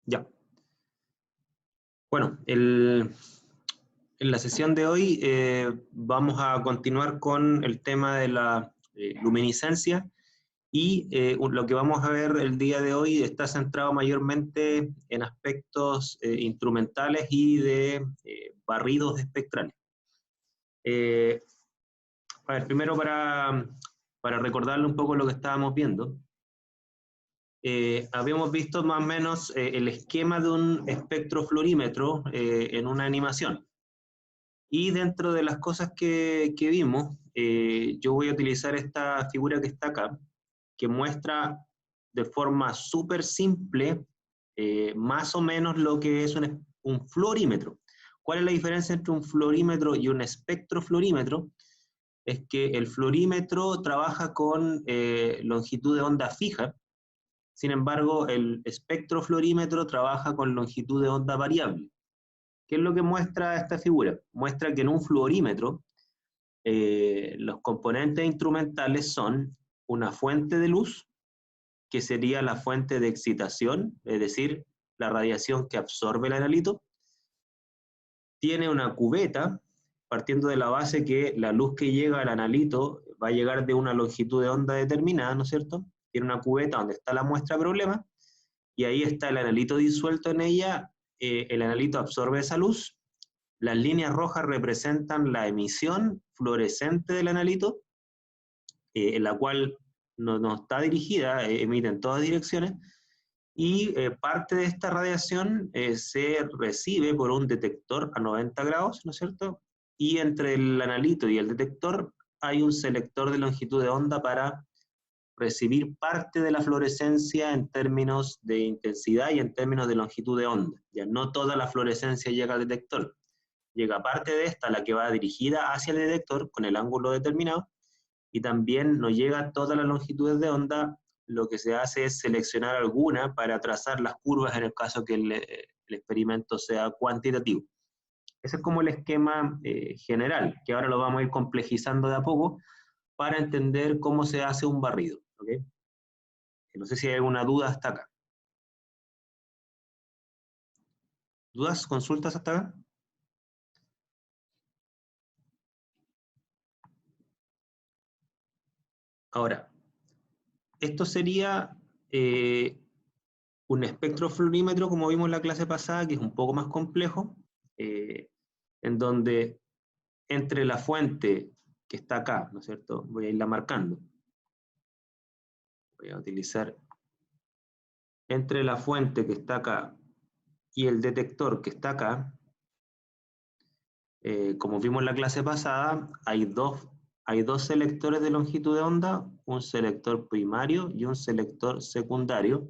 Ya. Bueno, en la sesión de hoy vamos a continuar con el tema de la luminiscencia y lo que vamos a ver el día de hoy está centrado mayormente en aspectos instrumentales y de barridos espectrales. A ver, primero para recordarle un poco lo que estábamos viendo. Habíamos visto más o menos el esquema de un espectrofluorímetro en una animación. Y dentro de las cosas que vimos, yo voy a utilizar esta figura que está acá, que muestra de forma súper simple más o menos lo que es un fluorímetro. ¿Cuál es la diferencia entre un fluorímetro y un espectrofluorímetro? Es que el fluorímetro trabaja con longitud de onda fija. Sin embargo, el espectrofluorímetro trabaja con longitud de onda variable. ¿Qué es lo que muestra esta figura? Muestra que en un fluorímetro los componentes instrumentales son una fuente de luz, que sería la fuente de excitación, es decir, la radiación que absorbe el analito. Tiene una cubeta, partiendo de la base que la luz que llega al analito va a llegar de una longitud de onda determinada, ¿no es cierto? Tiene una cubeta donde está la muestra problema, y ahí está el analito disuelto en ella. El analito absorbe esa luz. Las líneas rojas representan la emisión fluorescente del analito, en la cual no está dirigida, emite en todas direcciones, y parte de esta radiación se recibe por un detector a 90 grados, ¿no es cierto? Y entre el analito y el detector hay un selector de longitud de onda para recibir parte de la fluorescencia en términos de intensidad y en términos de longitud de onda. Ya no toda la fluorescencia llega al detector. Llega parte de esta, la que va dirigida hacia el detector con el ángulo determinado, y también no llega todas las longitudes de onda. Lo que se hace es seleccionar alguna para trazar las curvas en el caso que el experimento sea cuantitativo. Ese es como el esquema general, que ahora lo vamos a ir complejizando de a poco para entender cómo se hace un barrido. ¿Okay? No sé si hay alguna duda hasta acá. ¿Dudas, consultas hasta acá? Ahora, esto sería un espectrofluorímetro, como vimos en la clase pasada, que es un poco más complejo, en donde entre la fuente que está acá, ¿no es cierto? Voy a irla marcando. Voy a utilizar entre la fuente que está acá y el detector que está acá. Como vimos en la clase pasada, hay dos selectores de longitud de onda, un selector primario y un selector secundario,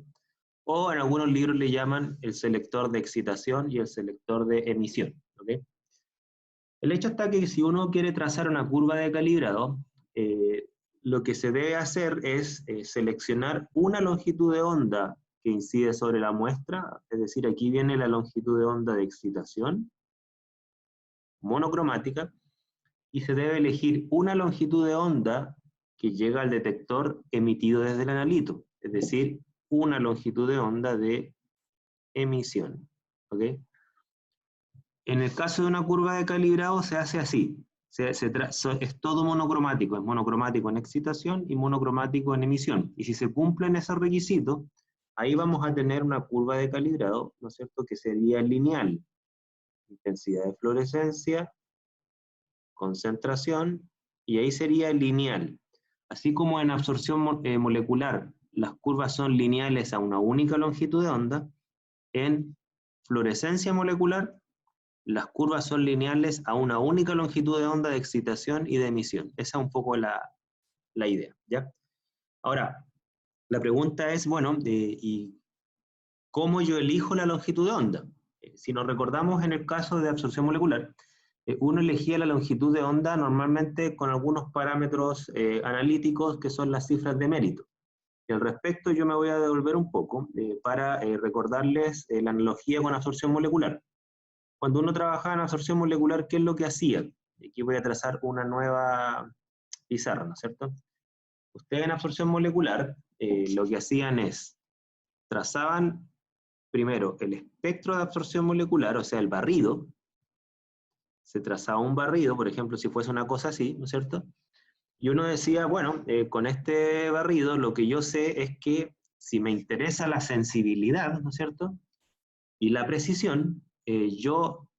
o en algunos libros le llaman el selector de excitación y el selector de emisión. ¿Okay? El hecho está que si uno quiere trazar una curva de calibrado, lo que se debe hacer es seleccionar una longitud de onda que incide sobre la muestra, es decir, aquí viene la longitud de onda de excitación monocromática, y se debe elegir una longitud de onda que llega al detector emitido desde el analito, es decir, una longitud de onda de emisión. ¿Okay? En el caso de una curva de calibrado se hace así, es todo monocromático, es monocromático en excitación y monocromático en emisión, y si se cumplen esos requisitos, ahí vamos a tener una curva de calibrado, ¿no es cierto?, que sería lineal, intensidad de fluorescencia, concentración, y ahí sería lineal. Así como en absorción molecular las curvas son lineales a una única longitud de onda, en fluorescencia molecular las curvas son lineales a una única longitud de onda de excitación y de emisión. Esa es un poco la idea, ¿ya? Ahora, la pregunta es, bueno, ¿y cómo yo elijo la longitud de onda? Si nos recordamos en el caso de absorción molecular, uno elegía la longitud de onda normalmente con algunos parámetros analíticos que son las cifras de mérito. Y al respecto yo me voy a devolver un poco para recordarles la analogía con absorción molecular. Cuando uno trabajaba en absorción molecular, ¿qué es lo que hacía? Aquí voy a trazar una nueva pizarra, ¿no es cierto? Ustedes en absorción molecular lo que hacían es, trazaban primero, el espectro de absorción molecular, o sea, el barrido. Se trazaba un barrido, por ejemplo, si fuese una cosa así, ¿no es cierto? Y uno decía, bueno, con este barrido lo que yo sé es que si me interesa la sensibilidad, ¿no es cierto? Y la precisión, yo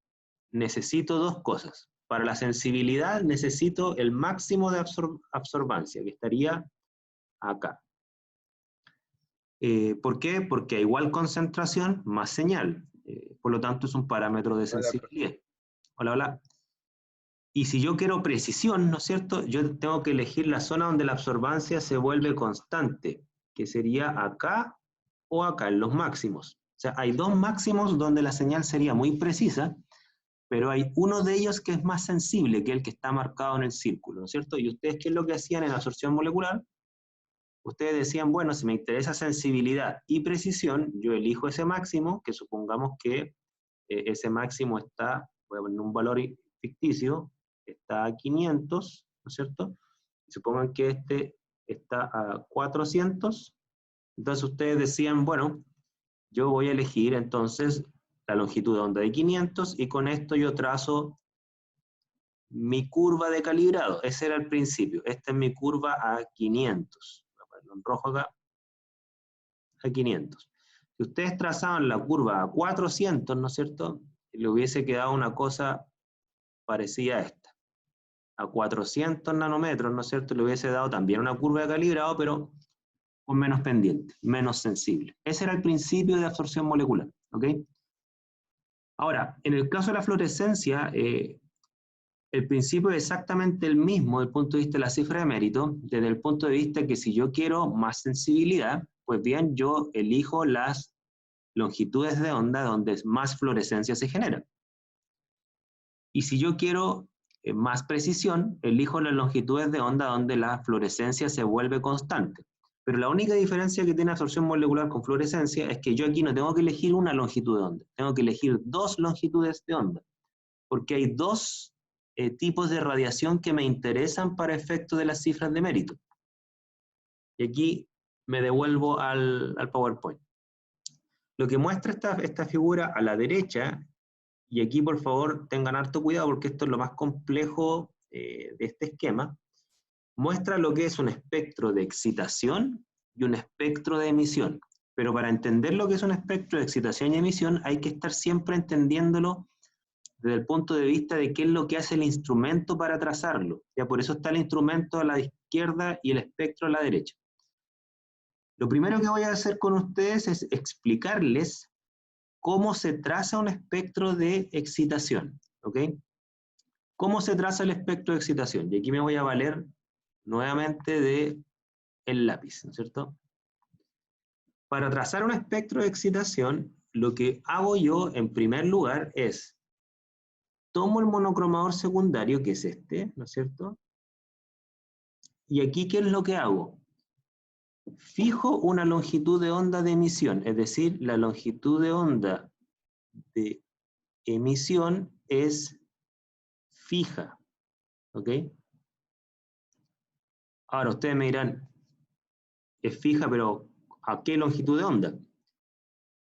necesito dos cosas. Para la sensibilidad necesito el máximo de absorbancia, que estaría acá. ¿Por qué? Porque a igual concentración, más señal. Por lo tanto, es un parámetro de sensibilidad. Hola, hola. Y si yo quiero precisión, ¿no es cierto? Yo tengo que elegir la zona donde la absorbancia se vuelve constante, que sería acá o acá, en los máximos. O sea, hay dos máximos donde la señal sería muy precisa, pero hay uno de ellos que es más sensible, que el que está marcado en el círculo, ¿no es cierto? ¿Y ustedes qué es lo que hacían en absorción molecular? Ustedes decían, bueno, si me interesa sensibilidad y precisión, yo elijo ese máximo, que supongamos que ese máximo está, voy a poner un valor ficticio, está a 500, ¿no es cierto? Y supongan que este está a 400, entonces ustedes decían, bueno, yo voy a elegir entonces la longitud de onda de 500 y con esto yo trazo mi curva de calibrado. Ese era el principio. Esta es mi curva a 500. Voy a ponerlo en rojo acá. A 500. Si ustedes trazaban la curva a 400, ¿no es cierto? Le hubiese quedado una cosa parecida a esta. A 400 nanómetros, ¿no es cierto? Le hubiese dado también una curva de calibrado, pero con menos pendiente, menos sensible. Ese era el principio de absorción molecular, ¿ok? Ahora, en el caso de la fluorescencia, el principio es exactamente el mismo desde el punto de vista de la cifra de mérito, desde el punto de vista que si yo quiero más sensibilidad, pues bien, yo elijo las longitudes de onda donde más fluorescencia se genera. Y si yo quiero más precisión, elijo las longitudes de onda donde la fluorescencia se vuelve constante. Pero la única diferencia que tiene absorción molecular con fluorescencia es que yo aquí no tengo que elegir una longitud de onda, tengo que elegir dos longitudes de onda, porque hay dos tipos de radiación que me interesan para efectos de las cifras de mérito. Y aquí me devuelvo al PowerPoint. Lo que muestra esta figura a la derecha, y aquí por favor tengan harto cuidado porque esto es lo más complejo de este esquema, muestra lo que es un espectro de excitación y un espectro de emisión. Pero para entender lo que es un espectro de excitación y emisión hay que estar siempre entendiéndolo desde el punto de vista de qué es lo que hace el instrumento para trazarlo. Ya por eso está el instrumento a la izquierda y el espectro a la derecha. Lo primero que voy a hacer con ustedes es explicarles cómo se traza un espectro de excitación, ¿ok? ¿Cómo se traza el espectro de excitación? Y aquí me voy a valer nuevamente de el lápiz, ¿no es cierto? Para trazar un espectro de excitación, lo que hago yo en primer lugar es tomo el monocromador secundario, que es este, ¿no es cierto? Y aquí, ¿qué es lo que hago? Fijo una longitud de onda de emisión, es decir, la longitud de onda de emisión es fija, ¿ok? Ahora ustedes me dirán, es fija, pero ¿a qué longitud de onda?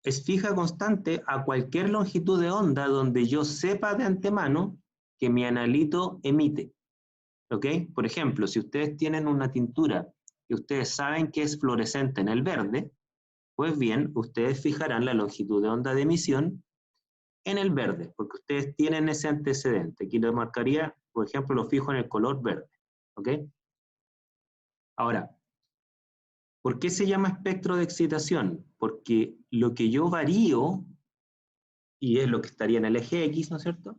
Es fija constante a cualquier longitud de onda donde yo sepa de antemano que mi analito emite, ¿ok? Por ejemplo, si ustedes tienen una tintura y ustedes saben que es fluorescente en el verde, pues bien, ustedes fijarán la longitud de onda de emisión en el verde, porque ustedes tienen ese antecedente. Aquí lo marcaría, por ejemplo, lo fijo en el color verde, ¿ok? Ahora, ¿por qué se llama espectro de excitación? Porque lo que yo varío, y es lo que estaría en el eje X, ¿no es cierto?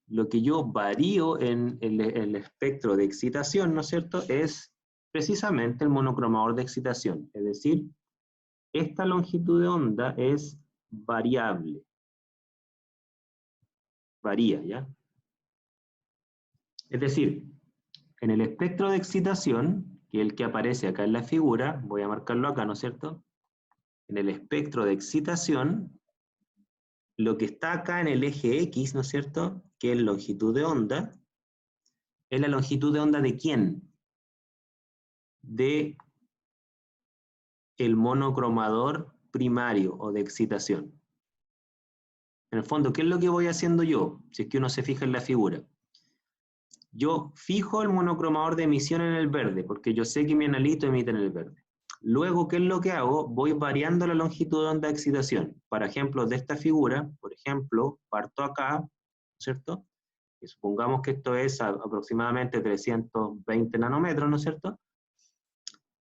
Lo que yo varío en el espectro de excitación, ¿no es cierto?, es precisamente el monocromador de excitación. Es decir, esta longitud de onda es variable. Varía, ¿ya? Es decir, en el espectro de excitación, que es el que aparece acá en la figura, voy a marcarlo acá, ¿no es cierto? En el espectro de excitación, lo que está acá en el eje X, ¿no es cierto?, que es longitud de onda, es la longitud de onda ¿de quién? De el monocromador primario o de excitación. En el fondo, ¿qué es lo que voy haciendo yo? Si es que uno se fija en la figura. Yo fijo el monocromador de emisión en el verde, porque yo sé que mi analito emite en el verde. Luego, ¿qué es lo que hago? Voy variando la longitud de onda de excitación. Para ejemplo, de esta figura, por ejemplo, parto acá, ¿cierto? Y supongamos que esto es aproximadamente 320 nanómetros, ¿no es cierto?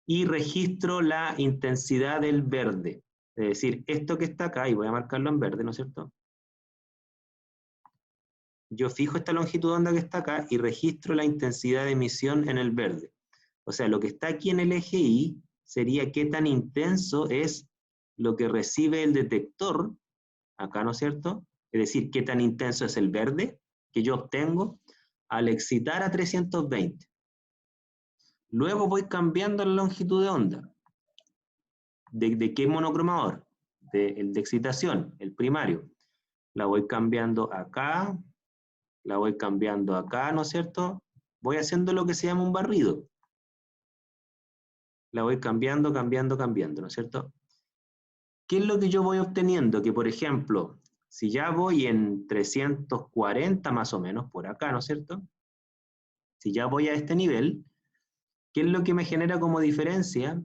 Y registro la intensidad del verde. Es decir, esto que está acá, y voy a marcarlo en verde, ¿no es cierto? Yo fijo esta longitud de onda que está acá y registro la intensidad de emisión en el verde. O sea, lo que está aquí en el eje Y sería qué tan intenso es lo que recibe el detector, acá, ¿no es cierto? Es decir, qué tan intenso es el verde que yo obtengo al excitar a 320. Luego voy cambiando la longitud de onda. ¿De qué monocromador? El de excitación, el primario. La voy cambiando acá, la voy cambiando acá, ¿no es cierto? Voy haciendo lo que se llama un barrido. La voy cambiando, cambiando, cambiando, ¿no es cierto? ¿Qué es lo que yo voy obteniendo? Que, por ejemplo, si ya voy en 340 más o menos, por acá, ¿no es cierto? Si ya voy a este nivel, ¿qué es lo que me genera como diferencia?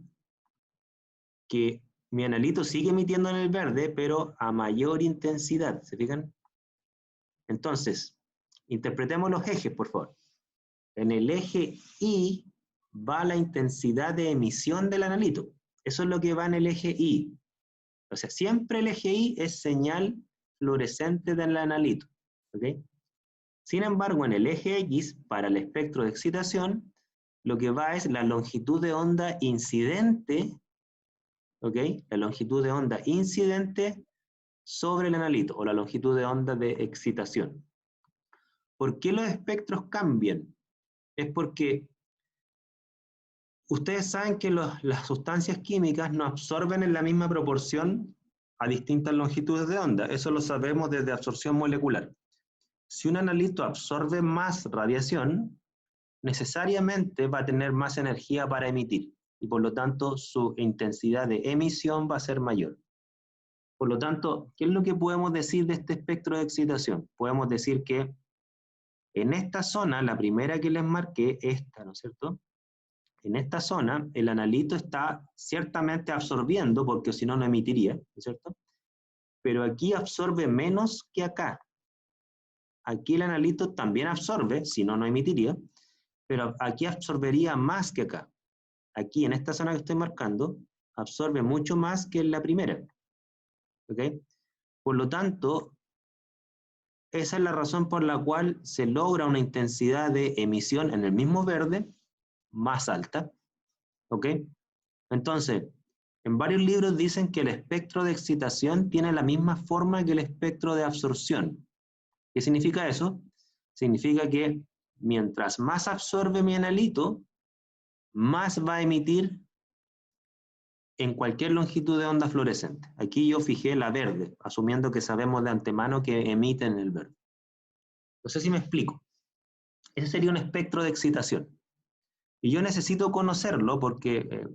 Que mi analito sigue emitiendo en el verde, pero a mayor intensidad, ¿se fijan? Entonces, interpretemos los ejes, por favor. En el eje Y va la intensidad de emisión del analito. Eso es lo que va en el eje Y. O sea, siempre el eje Y es señal fluorescente del analito. ¿Ok? Sin embargo, en el eje X, para el espectro de excitación, lo que va es la longitud de onda incidente, ¿ok? La longitud de onda incidente sobre el analito, o la longitud de onda de excitación. ¿Por qué los espectros cambian? Es porque ustedes saben que las sustancias químicas no absorben en la misma proporción a distintas longitudes de onda. Eso lo sabemos desde absorción molecular. Si un analito absorbe más radiación, necesariamente va a tener más energía para emitir y por lo tanto su intensidad de emisión va a ser mayor. Por lo tanto, ¿qué es lo que podemos decir de este espectro de excitación? Podemos decir que en esta zona, la primera que les marqué, esta, ¿no es cierto? En esta zona, el analito está ciertamente absorbiendo, porque si no, no emitiría, ¿no es cierto? Pero aquí absorbe menos que acá. Aquí el analito también absorbe, si no, no emitiría, pero aquí absorbería más que acá. Aquí, en esta zona que estoy marcando, absorbe mucho más que en la primera. ¿Ok? Por lo tanto, esa es la razón por la cual se logra una intensidad de emisión en el mismo verde más alta. ¿Ok? Entonces, en varios libros dicen que el espectro de excitación tiene la misma forma que el espectro de absorción. ¿Qué significa eso? Significa que mientras más absorbe mi analito, más va a emitir en cualquier longitud de onda fluorescente. Aquí yo fijé la verde, asumiendo que sabemos de antemano que emite en el verde. No sé si me explico. Ese sería un espectro de excitación. Y yo necesito conocerlo porque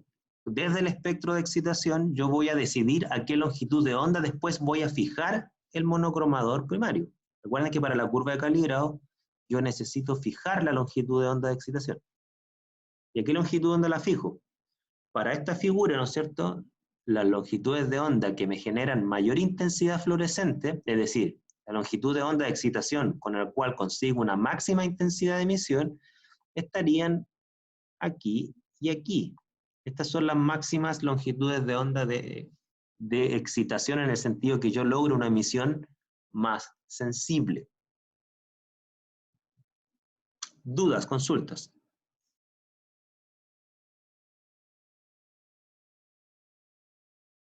desde el espectro de excitación yo voy a decidir a qué longitud de onda después voy a fijar el monocromador primario. Recuerden que para la curva de calibrado yo necesito fijar la longitud de onda de excitación. ¿Y a qué longitud de onda la fijo? Para esta figura, ¿no es cierto? Las longitudes de onda que me generan mayor intensidad fluorescente, es decir, la longitud de onda de excitación con la cual consigo una máxima intensidad de emisión, estarían aquí y aquí. Estas son las máximas longitudes de onda de excitación en el sentido que yo logro una emisión más sensible. ¿Dudas, consultas?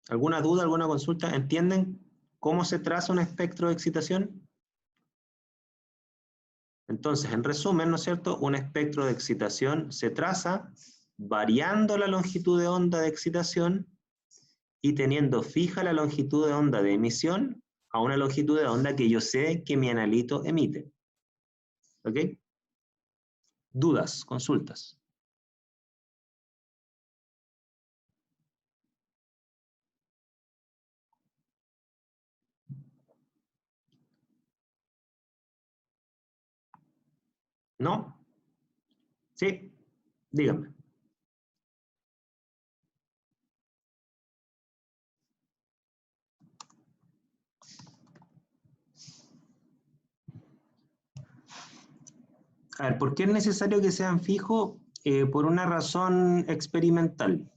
¿Alguna duda, alguna consulta? ¿Entienden cómo se traza un espectro de excitación? Entonces, en resumen, ¿no es cierto? Un espectro de excitación se traza variando la longitud de onda de excitación y teniendo fija la longitud de onda de emisión a una longitud de onda que yo sé que mi analito emite. ¿Ok? ¿Dudas? ¿Consultas? ¿No? Sí, dígame. A ver, ¿por qué es necesario que sean fijos? Por una razón experimental.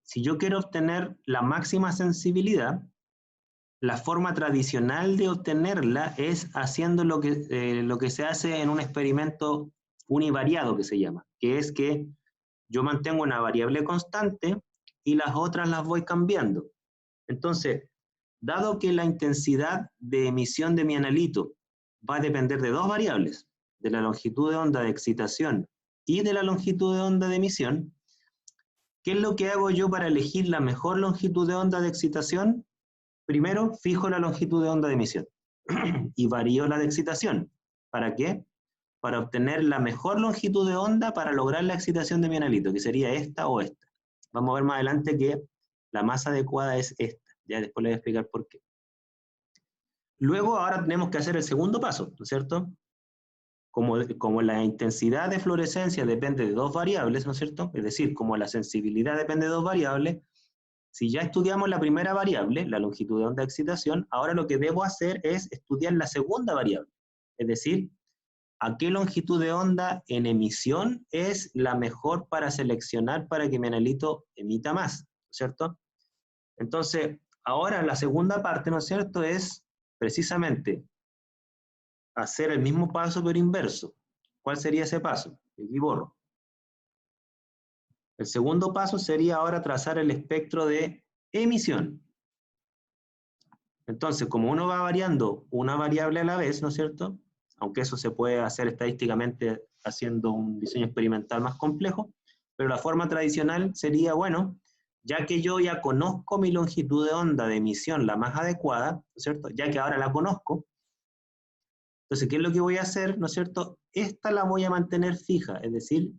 Si yo quiero obtener la máxima sensibilidad, la forma tradicional de obtenerla es haciendo lo que se hace en un experimento univariado, que se llama, que es que yo mantengo una variable constante y las otras las voy cambiando. Entonces, dado que la intensidad de emisión de mi analito va a depender de dos variables, de la longitud de onda de excitación y de la longitud de onda de emisión, ¿qué es lo que hago yo para elegir la mejor longitud de onda de excitación? Primero, fijo la longitud de onda de emisión y varío la de excitación. ¿Para qué? Para obtener la mejor longitud de onda para lograr la excitación de mi analito, que sería esta o esta. Vamos a ver más adelante que la más adecuada es esta. Ya después les voy a explicar por qué. Luego, ahora tenemos que hacer el segundo paso, ¿no es cierto? Como la intensidad de fluorescencia depende de dos variables, ¿no es cierto? Es decir, como la sensibilidad depende de dos variables, si ya estudiamos la primera variable, la longitud de onda de excitación, ahora lo que debo hacer es estudiar la segunda variable. Es decir, a qué longitud de onda en emisión es la mejor para seleccionar para que mi analito emita más, ¿no es cierto? Entonces, ahora la segunda parte, ¿no es cierto?, es precisamente hacer el mismo paso pero inverso. ¿Cuál sería ese paso? Aquí borro. El segundo paso sería ahora trazar el espectro de emisión. Entonces, como uno va variando una variable a la vez, ¿no es cierto? Aunque eso se puede hacer estadísticamente haciendo un diseño experimental más complejo, pero la forma tradicional sería, bueno, ya que yo ya conozco mi longitud de onda de emisión, la más adecuada, ¿no es cierto? Ya que ahora la conozco, entonces, ¿qué es lo que voy a hacer, no es cierto? Esta la voy a mantener fija, es decir,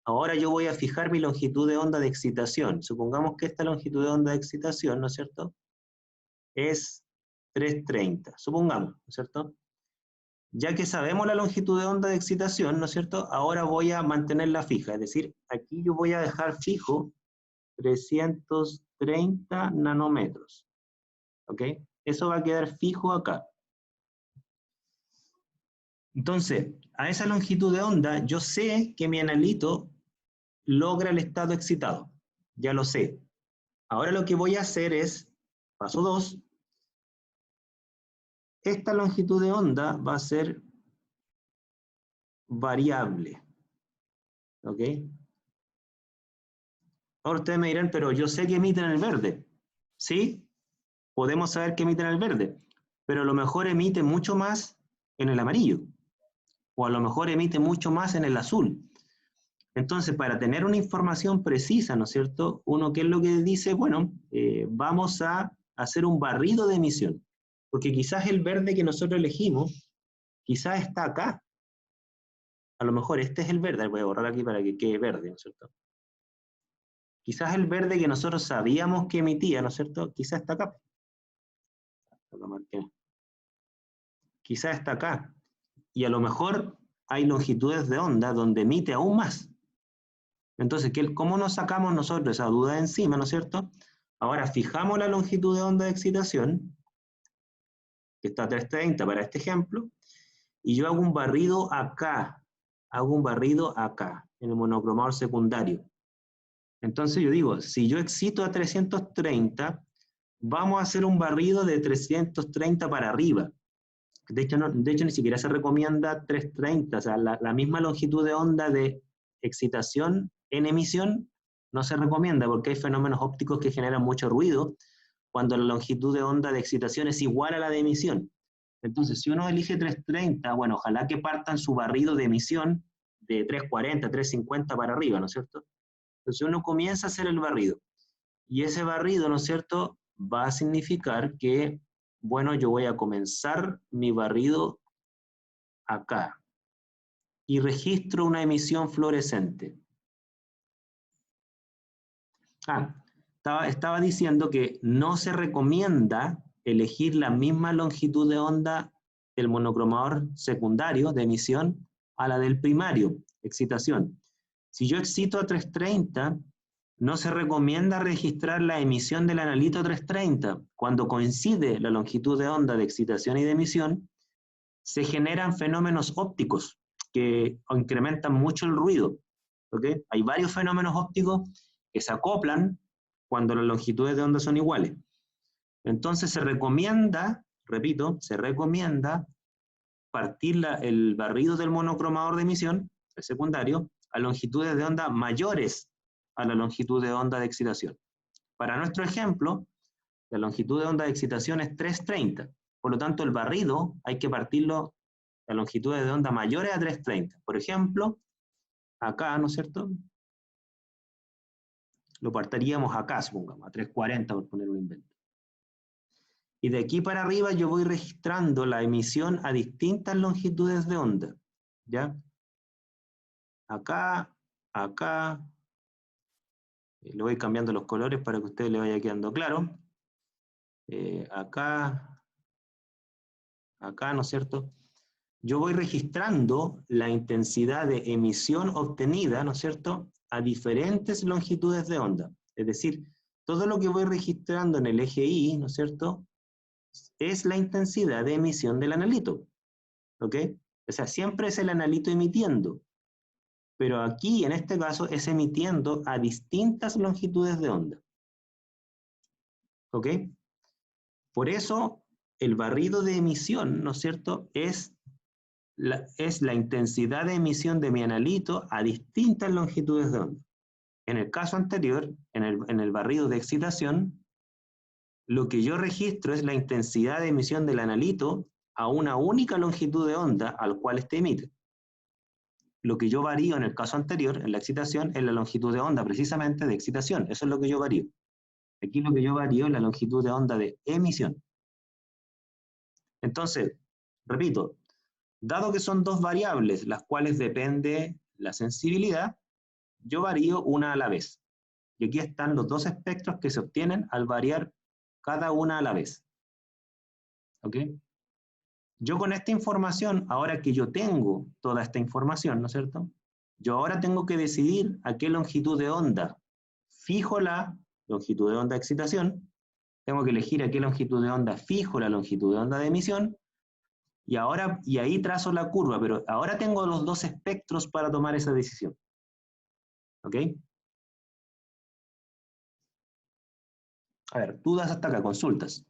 ahora yo voy a fijar mi longitud de onda de excitación. Supongamos que esta longitud de onda de excitación, ¿no es cierto?, es 330, supongamos, ¿no es cierto? Ya que sabemos la longitud de onda de excitación, ¿no es cierto?, ahora voy a mantenerla fija, es decir, aquí yo voy a dejar fijo 330 nanómetros, ¿ok? Eso va a quedar fijo acá. Entonces, a esa longitud de onda, yo sé que mi analito logra el estado excitado, ya lo sé. Ahora lo que voy a hacer es, paso 2, esta longitud de onda va a ser variable, ¿ok? Ahora ustedes me dirán, pero yo sé que emiten el verde. Sí, podemos saber que emiten el verde, pero a lo mejor emite mucho más en el amarillo, o a lo mejor emite mucho más en el azul. Entonces, para tener una información precisa, ¿no es cierto? Uno, ¿qué es lo que dice? Bueno, vamos a hacer un barrido de emisión, porque quizás el verde que nosotros elegimos, quizás está acá. A lo mejor este es el verde, voy a borrar aquí para que quede verde, ¿no es cierto? Quizás el verde que nosotros sabíamos que emitía, ¿no es cierto? Quizás está acá. Lo marqué. Quizás está acá. Y a lo mejor hay longitudes de onda donde emite aún más. Entonces, ¿cómo nos sacamos nosotros esa duda de encima, ¿no es cierto? Ahora fijamos la longitud de onda de excitación, que está a 330 para este ejemplo, y yo hago un barrido acá, en el monocromador secundario. Entonces yo digo, si yo excito a 330, vamos a hacer un barrido de 330 para arriba. De hecho, ni siquiera se recomienda 330, o sea, la misma longitud de onda de excitación en emisión no se recomienda porque hay fenómenos ópticos que generan mucho ruido cuando la longitud de onda de excitación es igual a la de emisión. Entonces, si uno elige 330, bueno, ojalá que partan su barrido de emisión de 340, 350 para arriba, ¿no es cierto? Entonces uno comienza a hacer el barrido. Y ese barrido, ¿no es cierto?, va a significar que, bueno, yo voy a comenzar mi barrido acá y registro una emisión fluorescente. Estaba diciendo que no se recomienda elegir la misma longitud de onda del monocromador secundario de emisión a la del primario, excitación. Si yo excito a 330, no se recomienda registrar la emisión del analito a 330. Cuando coincide la longitud de onda de excitación y de emisión, se generan fenómenos ópticos que incrementan mucho el ruido. ¿Okay? Hay varios fenómenos ópticos que se acoplan cuando las longitudes de onda son iguales. Entonces se recomienda, repito, se recomienda partir el barrido del monocromador de emisión, el secundario, a longitudes de onda mayores a la longitud de onda de excitación. Para nuestro ejemplo, la longitud de onda de excitación es 330. Por lo tanto, el barrido hay que partirlo a longitudes de onda mayores a 330. Por ejemplo, acá, ¿no es cierto? Lo partiríamos acá, supongamos, a 340 por poner un invento. Y de aquí para arriba yo voy registrando la emisión a distintas longitudes de onda. ¿Ya? Acá, acá. Le voy cambiando los colores para que a ustedes les vaya quedando claro. Acá, acá, ¿no es cierto? Yo voy registrando la intensidad de emisión obtenida, ¿no es cierto?, a diferentes longitudes de onda. Es decir, todo lo que voy registrando en el eje Y, ¿no es cierto?, es la intensidad de emisión del analito. ¿Ok? O sea, siempre es el analito emitiendo. Pero aquí, en este caso, es emitiendo a distintas longitudes de onda. ¿Ok? Por eso, el barrido de emisión, ¿no es cierto?, es la intensidad de emisión de mi analito a distintas longitudes de onda. En el caso anterior, en el barrido de excitación, lo que yo registro es la intensidad de emisión del analito a una única longitud de onda al cual este emite. Lo que yo varío en el caso anterior, en la excitación, es la longitud de onda precisamente de excitación. Eso es lo que yo varío. Aquí lo que yo varío es la longitud de onda de emisión. Entonces, repito, dado que son dos variables, las cuales depende la sensibilidad, yo varío una a la vez. Y aquí están los dos espectros que se obtienen al variar cada una a la vez. ¿Ok? Yo con esta información, ahora que yo tengo toda esta información, ¿no es cierto?, yo ahora tengo que decidir a qué longitud de onda fijo la longitud de onda de excitación, tengo que elegir a qué longitud de onda fijo la longitud de onda de emisión, y ahí trazo la curva, pero ahora tengo los dos espectros para tomar esa decisión. ¿Ok? A ver, dudas hasta acá, consultas.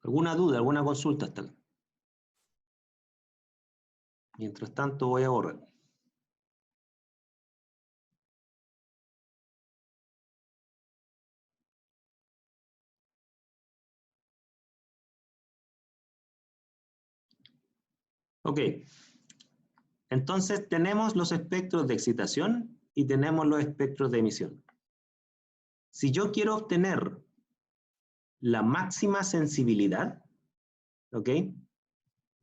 ¿Alguna duda, alguna consulta hasta acá? Mientras tanto voy a borrar. Ok. Entonces tenemos los espectros de excitación y tenemos los espectros de emisión. Si yo quiero obtener la máxima sensibilidad, ¿ok?,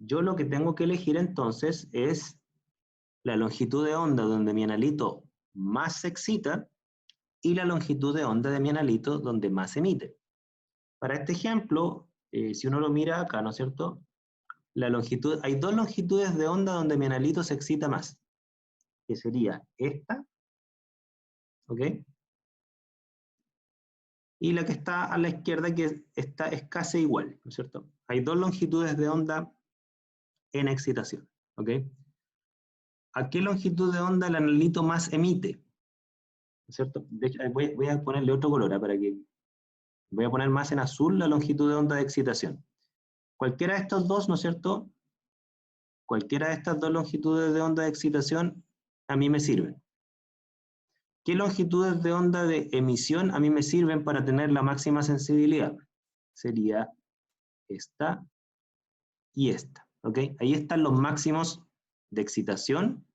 yo lo que tengo que elegir entonces es la longitud de onda donde mi analito más se excita y la longitud de onda de mi analito donde más se emite. Para este ejemplo, si uno lo mira acá, ¿no es cierto?, hay dos longitudes de onda donde mi analito se excita más, que sería esta, ¿ok?, y la que está a la izquierda, que es casi igual, ¿no es cierto? Hay dos longitudes de onda en excitación, ¿ok? ¿A qué longitud de onda el analito más emite? ¿No es cierto? De hecho, voy a ponerle otro color para que... Voy a poner más en azul la longitud de onda de excitación. Cualquiera de estos dos, ¿no es cierto?, cualquiera de estas dos longitudes de onda de excitación a mí me sirven. ¿Qué longitudes de onda de emisión a mí me sirven para tener la máxima sensibilidad? Sería esta y esta, ¿ok? Ahí están los máximos de excitación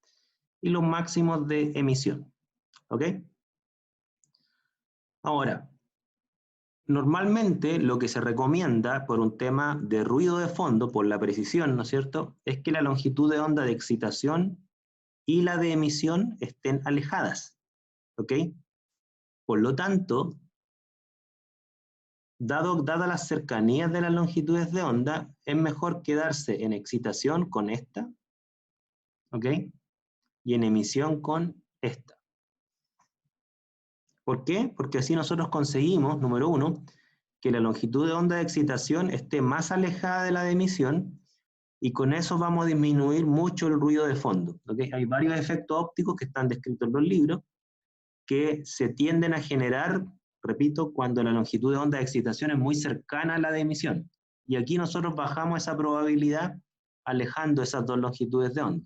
y los máximos de emisión, ¿ok? Ahora, normalmente lo que se recomienda por un tema de ruido de fondo, por la precisión, ¿no es cierto?, es que la longitud de onda de excitación y la de emisión estén alejadas, ¿ok? Por lo tanto, dadas las cercanías de las longitudes de onda, es mejor quedarse en excitación con esta, ¿ok? Y en emisión con esta. ¿Por qué? Porque así nosotros conseguimos, número uno, que la longitud de onda de excitación esté más alejada de la de emisión, y con eso vamos a disminuir mucho el ruido de fondo, ¿ok? Hay varios efectos ópticos que están descritos en los libros, que se tienden a generar, repito, cuando la longitud de onda de excitación es muy cercana a la de emisión. Y aquí nosotros bajamos esa probabilidad alejando esas dos longitudes de onda.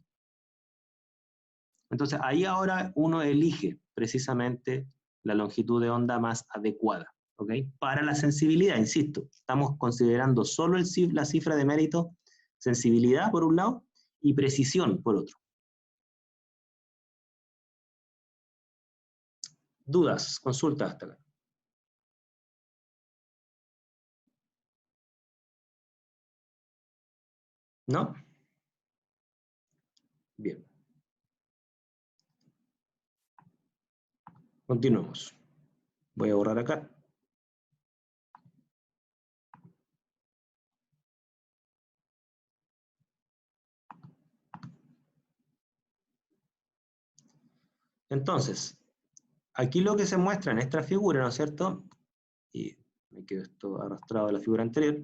Entonces ahí ahora uno elige precisamente la longitud de onda más adecuada, ¿ok? Para la sensibilidad, insisto, estamos considerando solo la cifra de mérito, sensibilidad por un lado y precisión por otro. ¿Dudas? Consultas hasta acá. ¿No? Bien. Continuemos. Voy a borrar acá. Entonces, aquí lo que se muestra en esta figura, ¿no es cierto? Y me quedo esto arrastrado a la figura anterior.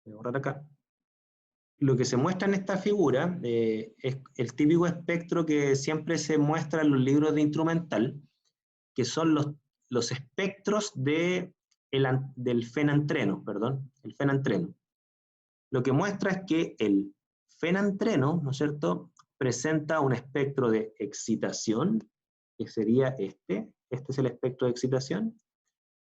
Voy a borrar acá. Lo que se muestra en esta figura es el típico espectro que siempre se muestra en los libros de instrumental, que son los espectros del fenantreno, perdón, el fenantreno. Lo que muestra es que el fenantreno, ¿no es cierto?, presenta un espectro de excitación, que sería este es el espectro de excitación,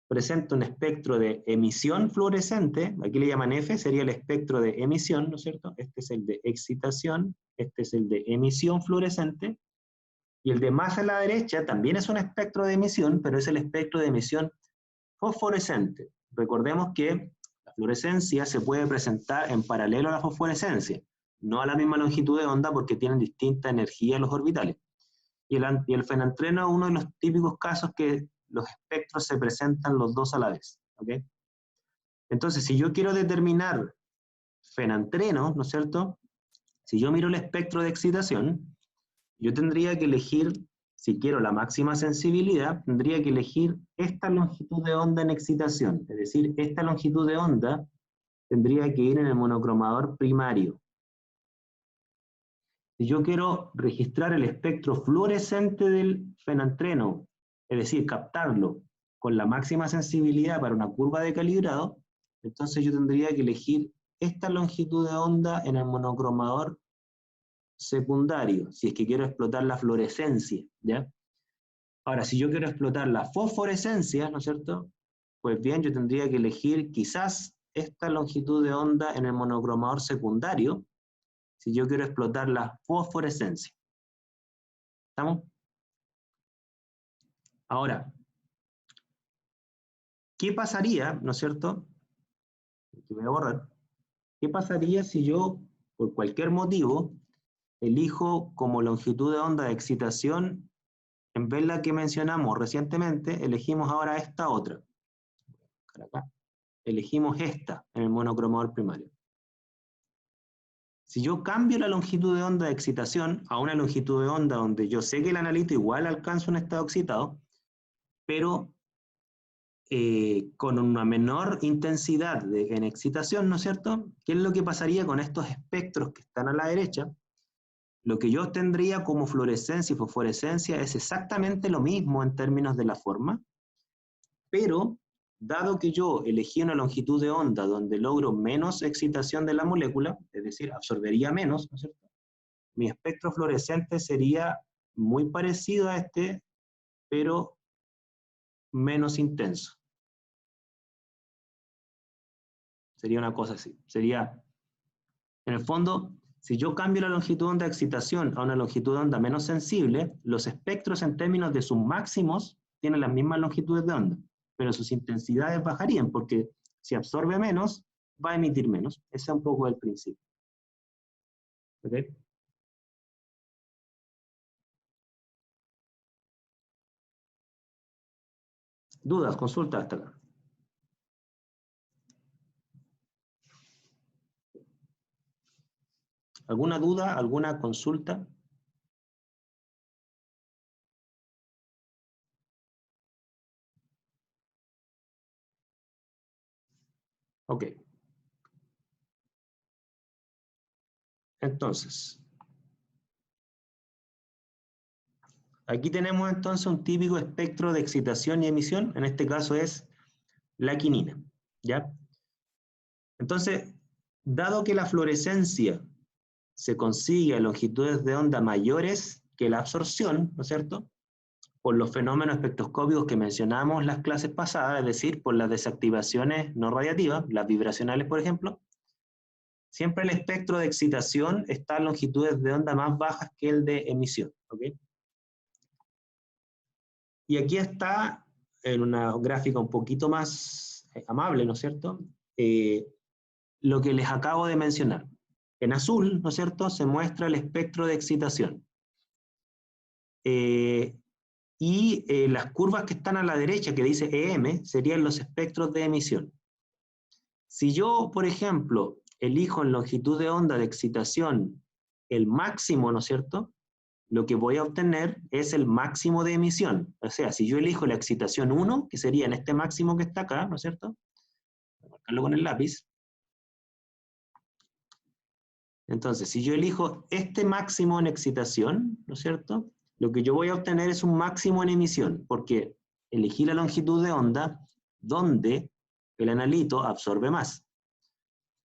presenta un espectro de emisión fluorescente, aquí le llaman F, sería el espectro de emisión, ¿no es cierto? Este es el de excitación, este es el de emisión fluorescente, y el de más a la derecha también es un espectro de emisión, pero es el espectro de emisión fosforescente. Recordemos que la fluorescencia se puede presentar en paralelo a la fosforescencia, no a la misma longitud de onda porque tienen distinta energía los orbitales. Y el fenantreno es uno de los típicos casos que los espectros se presentan los dos a la vez. ¿Okay? Entonces, si yo quiero determinar fenantreno, ¿no es cierto? Si yo miro el espectro de excitación, yo tendría que elegir, si quiero la máxima sensibilidad, tendría que elegir esta longitud de onda en excitación. Es decir, esta longitud de onda tendría que ir en el monocromador primario. Si yo quiero registrar el espectro fluorescente del fenantreno, es decir, captarlo con la máxima sensibilidad para una curva de calibrado, entonces yo tendría que elegir esta longitud de onda en el monocromador secundario, si es que quiero explotar la fluorescencia, ¿ya? Ahora, si yo quiero explotar la fosforescencia, ¿no es cierto? Pues bien, yo tendría que elegir quizás esta longitud de onda en el monocromador secundario, si yo quiero explotar la fosforescencia. ¿Estamos? Ahora, ¿qué pasaría, no es cierto? Que voy a borrar. ¿Qué pasaría si yo, por cualquier motivo, elijo como longitud de onda de excitación, en vez de la que mencionamos recientemente, elegimos ahora esta otra? Acá. Elegimos esta en el monocromador primario. Si yo cambio la longitud de onda de excitación a una longitud de onda donde yo sé que el analito igual alcanza un estado excitado, pero con una menor intensidad en excitación, ¿no es cierto? ¿Qué es lo que pasaría con estos espectros que están a la derecha? Lo que yo obtendría como fluorescencia y fosforescencia es exactamente lo mismo en términos de la forma, pero dado que yo elegí una longitud de onda donde logro menos excitación de la molécula, es decir, absorbería menos, ¿no es cierto? Mi espectro fluorescente sería muy parecido a este, pero menos intenso. Sería una cosa así. Sería, en el fondo, si yo cambio la longitud de onda de excitación a una longitud de onda menos sensible, los espectros en términos de sus máximos tienen las mismas longitudes de onda, pero sus intensidades bajarían, porque si absorbe menos, va a emitir menos. Ese es un poco el principio. ¿Okay? ¿Dudas? Consulta hasta acá. ¿Alguna duda? ¿Alguna consulta? Ok. Entonces, aquí tenemos entonces un típico espectro de excitación y emisión, en este caso es la quinina, ¿ya? Entonces, dado que la fluorescencia se consigue a longitudes de onda mayores que la absorción, ¿no es cierto?, por los fenómenos espectroscópicos que mencionamos las clases pasadas, es decir, por las desactivaciones no radiativas, las vibracionales, por ejemplo, siempre el espectro de excitación está a longitudes de onda más bajas que el de emisión, ¿ok? Y aquí está, en una gráfica un poquito más amable, ¿no es cierto?, lo que les acabo de mencionar. En azul, ¿no es cierto?, se muestra el espectro de excitación. Las curvas que están a la derecha, que dice EM, serían los espectros de emisión. Si yo, por ejemplo, elijo en longitud de onda de excitación el máximo, ¿no es cierto?, lo que voy a obtener es el máximo de emisión. O sea, si yo elijo la excitación 1, que sería en este máximo que está acá, ¿no es cierto?, voy a marcarlo con el lápiz. Entonces, si yo elijo este máximo en excitación, ¿no es cierto?, lo que yo voy a obtener es un máximo en emisión, porque elegí la longitud de onda donde el analito absorbe más.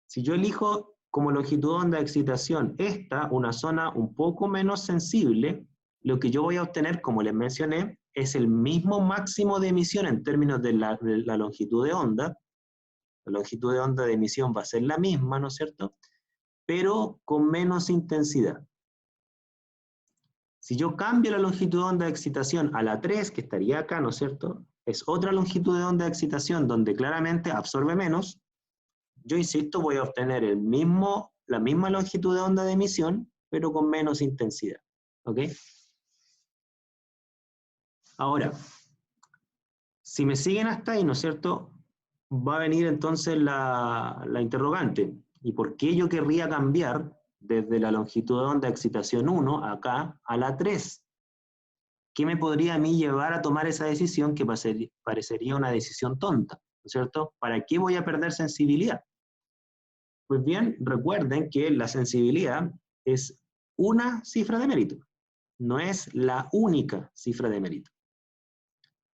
Si yo elijo como longitud de onda de excitación esta, una zona un poco menos sensible, lo que yo voy a obtener, como les mencioné, es el mismo máximo de emisión en términos de la longitud de onda. La longitud de onda de emisión va a ser la misma, ¿no es cierto?, pero con menos intensidad. Si yo cambio la longitud de onda de excitación a la 3, que estaría acá, ¿no es cierto?, es otra longitud de onda de excitación donde claramente absorbe menos. Yo insisto, voy a obtener la misma longitud de onda de emisión, pero con menos intensidad. ¿Ok? Ahora, si me siguen hasta ahí, ¿no es cierto?, va a venir entonces la interrogante. ¿Y por qué yo querría cambiar desde la longitud de onda de excitación 1 acá a la 3? ¿Qué me podría a mí llevar a tomar esa decisión que parecería una decisión tonta? ¿No es cierto? ¿Para qué voy a perder sensibilidad? Pues bien, recuerden que la sensibilidad es una cifra de mérito, no es la única cifra de mérito.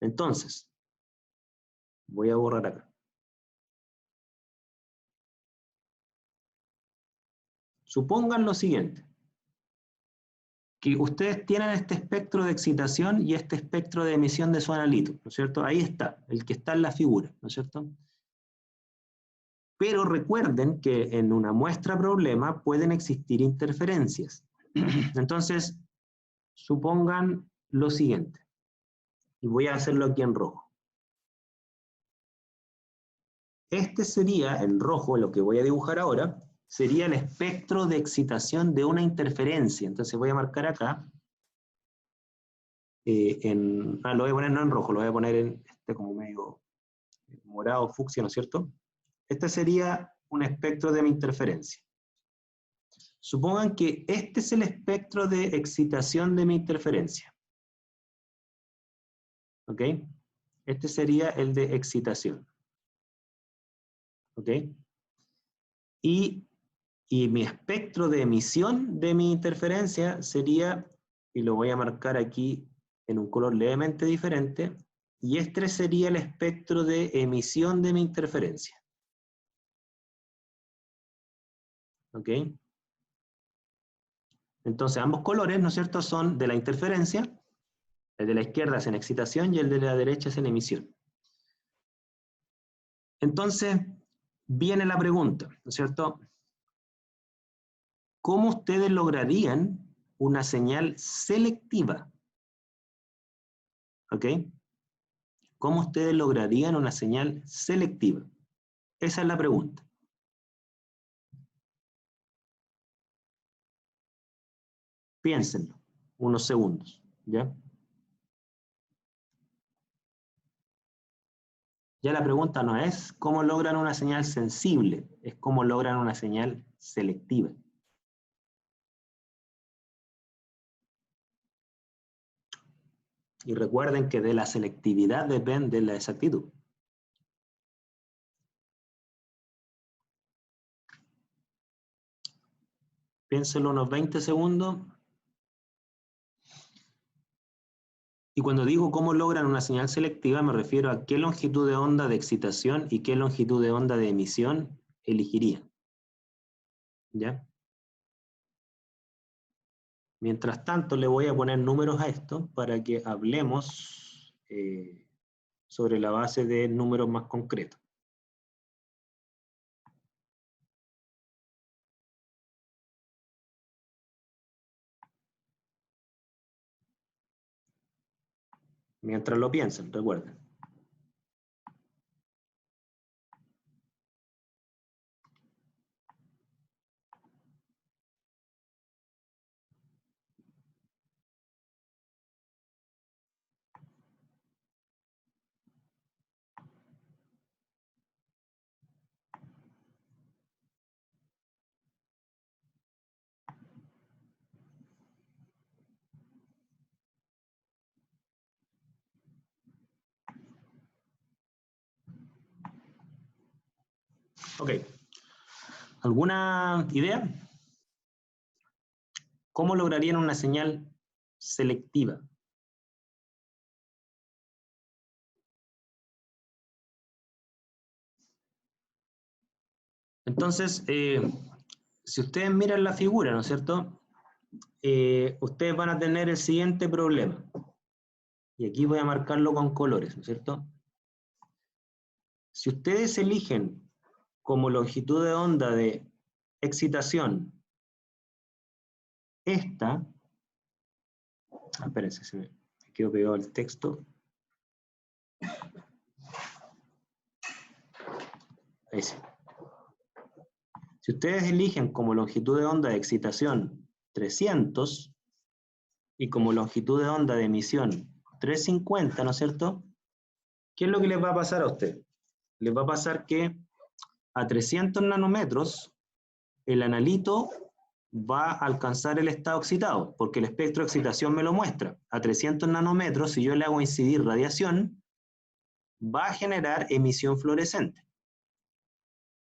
Entonces, voy a borrar acá. Supongan lo siguiente, que ustedes tienen este espectro de excitación y este espectro de emisión de su analito, ¿no es cierto? Ahí está, el que está en la figura, ¿no es cierto? Pero recuerden que en una muestra problema pueden existir interferencias. Entonces, supongan lo siguiente, y voy a hacerlo aquí en rojo. Este sería, en rojo, lo que voy a dibujar ahora, sería el espectro de excitación de una interferencia. Entonces voy a marcar acá, lo voy a poner no en rojo, lo voy a poner en como medio morado, fucsia, ¿no es cierto? Este sería un espectro de mi interferencia. Supongan que este es el espectro de excitación de mi interferencia. ¿Ok? Este sería el de excitación. ¿Ok? Y mi espectro de emisión de mi interferencia sería, y lo voy a marcar aquí en un color levemente diferente, y este sería el espectro de emisión de mi interferencia. ¿Ok? Entonces ambos colores, ¿no es cierto?, son de la interferencia. El de la izquierda es en excitación y el de la derecha es en emisión. Entonces, viene la pregunta, ¿no es cierto? ¿Cómo ustedes lograrían una señal selectiva? ¿Ok? ¿Cómo ustedes lograrían una señal selectiva? Esa es la pregunta. Piénsenlo, unos segundos, ¿ya? Ya la pregunta no es cómo logran una señal sensible, es cómo logran una señal selectiva. Y recuerden que de la selectividad depende la exactitud. Piénsenlo unos 20 segundos. Y cuando digo cómo logran una señal selectiva, me refiero a qué longitud de onda de excitación y qué longitud de onda de emisión elegirían. ¿Ya? Mientras tanto, le voy a poner números a esto para que hablemos sobre la base de números más concretos. Mientras lo piensen, recuerden. Ok. ¿Alguna idea? ¿Cómo lograrían una señal selectiva? Entonces, si ustedes miran la figura, ¿no es cierto? Ustedes van a tener el siguiente problema. Y aquí voy a marcarlo con colores, ¿no es cierto? Si ustedes eligen como longitud de onda de excitación esta, espérense, se me quedó pegado el texto. Ahí sí. Si ustedes eligen como longitud de onda de excitación 300 y como longitud de onda de emisión 350, ¿no es cierto? ¿Qué es lo que les va a pasar a ustedes? Les va a pasar que a 300 nanómetros el analito va a alcanzar el estado excitado, porque el espectro de excitación me lo muestra. A 300 nanómetros, si yo le hago incidir radiación, va a generar emisión fluorescente.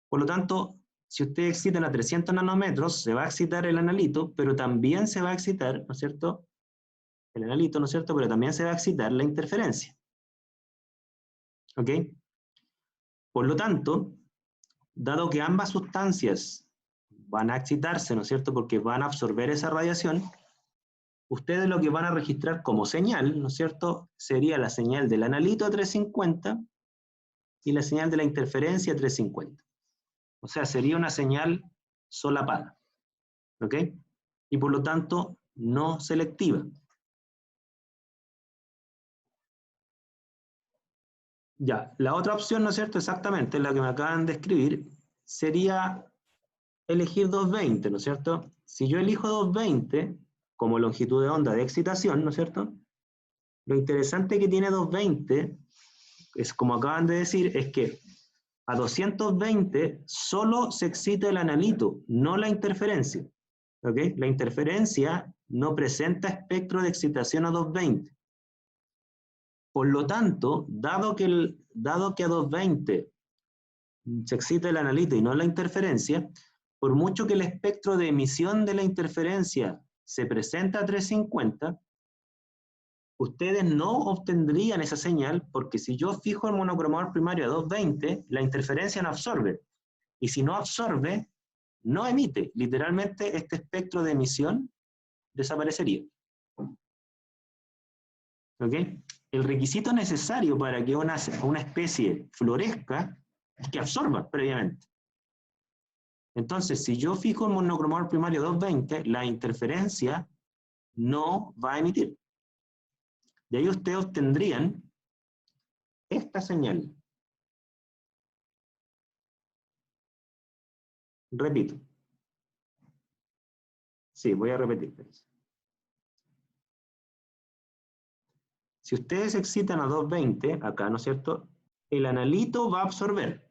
Por lo tanto, si ustedes excitan a 300 nanómetros, se va a excitar el analito, pero también se va a excitar, ¿no es cierto? El analito, ¿no es cierto? Pero también se va a excitar la interferencia. ¿Ok? Por lo tanto, dado que ambas sustancias van a excitarse, ¿no es cierto? Porque van a absorber esa radiación, ustedes lo que van a registrar como señal, ¿no es cierto? Sería la señal del analito a 350 y la señal de la interferencia a 350. O sea, sería una señal solapada. ¿Ok? Y por lo tanto, no selectiva. Ya, la otra opción, ¿no es cierto? Exactamente, la que me acaban de escribir, sería elegir 220, ¿no es cierto? Si yo elijo 220 como longitud de onda de excitación, ¿no es cierto? Lo interesante que tiene 220, es como acaban de decir, es que a 220 solo se excita el analito, no la interferencia. ¿Ok? La interferencia no presenta espectro de excitación a 220. Por lo tanto, dado que a 220 se excita el analito y no la interferencia, por mucho que el espectro de emisión de la interferencia se presenta a 350, ustedes no obtendrían esa señal porque si yo fijo el monocromador primario a 220, la interferencia no absorbe. Y si no absorbe, no emite. Literalmente este espectro de emisión desaparecería. ¿Ok? El requisito necesario para que una especie florezca es que absorba previamente. Entonces, si yo fijo el monocromador primario 220, la interferencia no va a emitir. De ahí ustedes obtendrían esta señal. Repito. Sí, voy a repetir. Si ustedes excitan a 220, acá, ¿no es cierto? El analito va a absorber.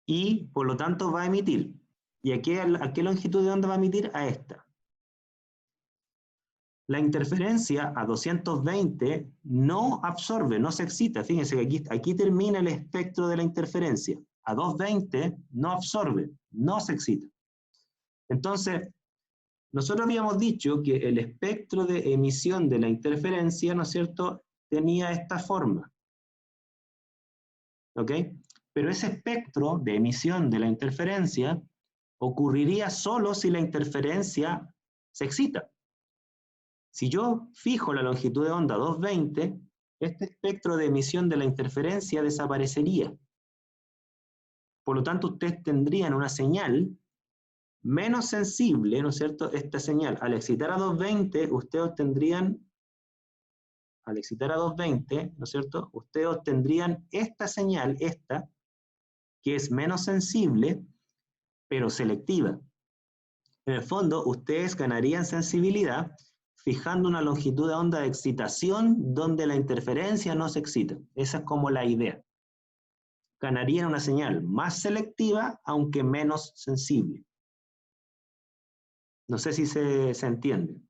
Y, por lo tanto, va a emitir. ¿Y a qué longitud de onda va a emitir? A esta. La interferencia a 220 no absorbe, no se excita. Fíjense que aquí termina el espectro de la interferencia. A 220 no absorbe, no se excita. Entonces, nosotros habíamos dicho que el espectro de emisión de la interferencia, ¿no es cierto?, tenía esta forma. ¿Ok? Pero ese espectro de emisión de la interferencia ocurriría solo si la interferencia se excita. Si yo fijo la longitud de onda 220, este espectro de emisión de la interferencia desaparecería. Por lo tanto, ustedes tendrían una señal menos sensible, ¿no es cierto? Esta señal, al excitar a 220, ustedes obtendrían, al excitar a 220, ¿no es cierto? Ustedes obtendrían esta señal, esta, que es menos sensible, pero selectiva. En el fondo, ustedes ganarían sensibilidad fijando una longitud de onda de excitación donde la interferencia no se excita. Esa es como la idea. Ganarían una señal más selectiva, aunque menos sensible. No sé si se entiende.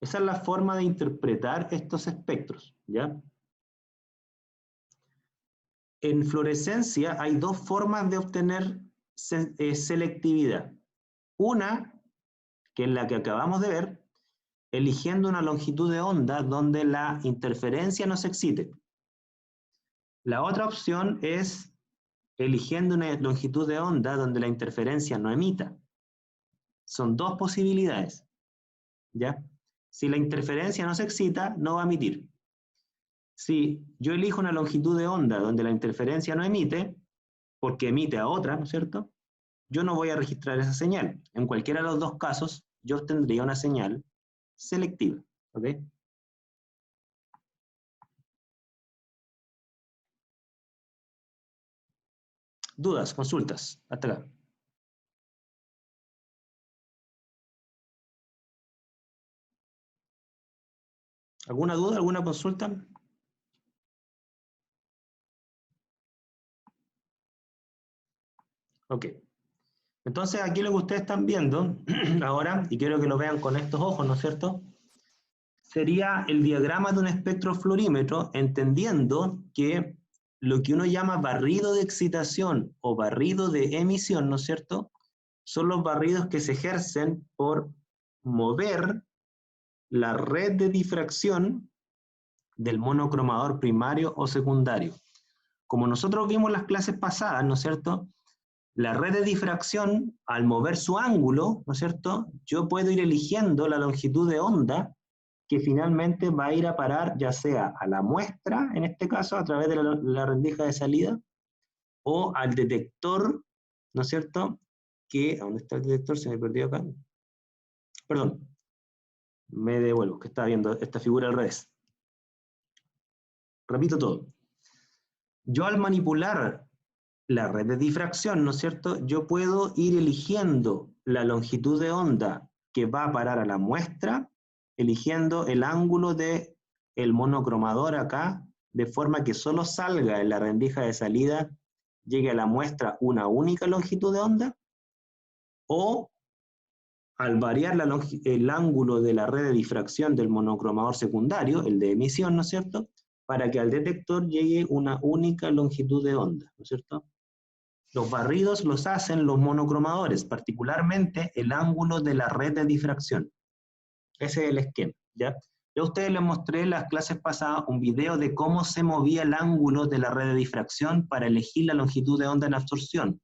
Esa es la forma de interpretar estos espectros, ¿ya? En fluorescencia hay dos formas de obtener selectividad. Una, que es la que acabamos de ver, eligiendo una longitud de onda donde la interferencia no se excite. La otra opción es eligiendo una longitud de onda donde la interferencia no emita. Son dos posibilidades, ¿ya? Si la interferencia no se excita, no va a emitir. Si yo elijo una longitud de onda donde la interferencia no emite, porque emite a otra, ¿no es cierto?, yo no voy a registrar esa señal. En cualquiera de los dos casos, yo obtendría una señal selectiva, ¿ok? Dudas, consultas, hasta acá. ¿Alguna duda, alguna consulta? Ok. Entonces, aquí lo que ustedes están viendo ahora, y quiero que lo vean con estos ojos, ¿no es cierto?, sería el diagrama de un espectrofluorímetro, entendiendo que lo que uno llama barrido de excitación o barrido de emisión, ¿no es cierto?, son los barridos que se ejercen por mover la red de difracción del monocromador primario o secundario. Como nosotros vimos en las clases pasadas, ¿no es cierto?, la red de difracción, al mover su ángulo, ¿no es cierto?, yo puedo ir eligiendo la longitud de onda que finalmente va a ir a parar ya sea a la muestra, en este caso, a través de la rendija de salida, o al detector, ¿no es cierto?, que, ¿dónde está el detector? Se me perdió acá. Perdón, me devuelvo, que estaba viendo esta figura al revés. Repito todo. Yo al manipular la red de difracción, ¿no es cierto?, yo puedo ir eligiendo la longitud de onda que va a parar a la muestra, eligiendo el ángulo del monocromador acá, de forma que solo salga en la rendija de salida, llegue a la muestra una única longitud de onda, o al variar el ángulo de la red de difracción del monocromador secundario, el de emisión, ¿no es cierto?, para que al detector llegue una única longitud de onda, ¿no es cierto? Los barridos los hacen los monocromadores, particularmente el ángulo de la red de difracción. Ese es el esquema, ¿ya? Yo a ustedes les mostré en las clases pasadas un video de cómo se movía el ángulo de la red de difracción para elegir la longitud de onda en absorción.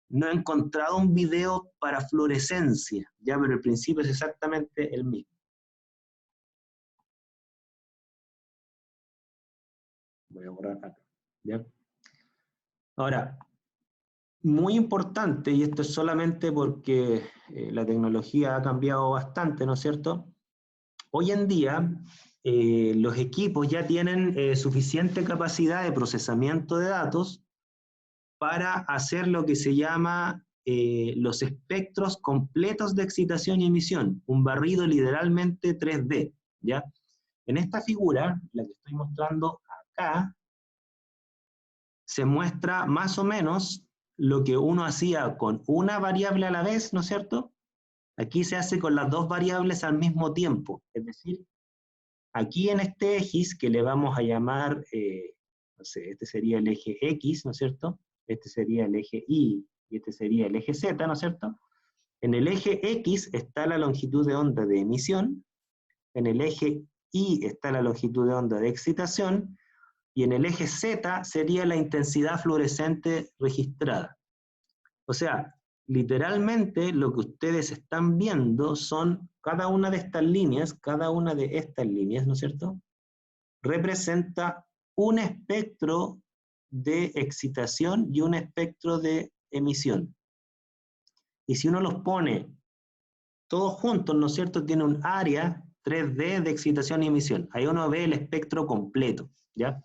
No he encontrado un video para fluorescencia, ¿ya? Pero el principio es exactamente el mismo. Voy a borrar acá, ¿ya? Ahora, muy importante, y esto es solamente porque la tecnología ha cambiado bastante, ¿no es cierto? Hoy en día, los equipos ya tienen suficiente capacidad de procesamiento de datos para hacer lo que se llama los espectros completos de excitación y emisión, un barrido literalmente 3D, ¿ya? En esta figura, la que estoy mostrando acá, se muestra más o menos lo que uno hacía con una variable a la vez, ¿no es cierto? Aquí se hace con las dos variables al mismo tiempo. Es decir, aquí en este eje, que le vamos a llamar, no sé, este sería el eje X, ¿no es cierto? Este sería el eje Y, y este sería el eje Z, ¿no es cierto? En el eje X está la longitud de onda de emisión, en el eje Y está la longitud de onda de excitación, y en el eje Z sería la intensidad fluorescente registrada. O sea, literalmente lo que ustedes están viendo son cada una de estas líneas, ¿no es cierto? Representa un espectro de excitación y un espectro de emisión. Y si uno los pone todos juntos, ¿no es cierto?, tiene un área 3D de excitación y emisión. Ahí uno ve el espectro completo, ¿ya?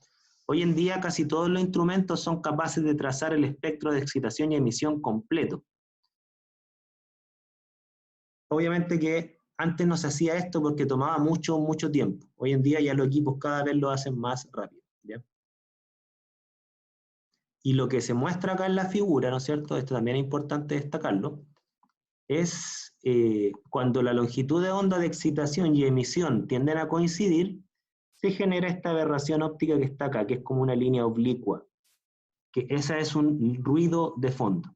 Hoy en día casi todos los instrumentos son capaces de trazar el espectro de excitación y emisión completo. Obviamente que antes no se hacía esto porque tomaba mucho tiempo. Hoy en día ya los equipos cada vez lo hacen más rápido, ¿ya? Y lo que se muestra acá en la figura, ¿no es cierto?, esto también es importante destacarlo, es cuando la longitud de onda de excitación y emisión tienden a coincidir, se genera esta aberración óptica que está acá, que es como una línea oblicua, que esa es un ruido de fondo,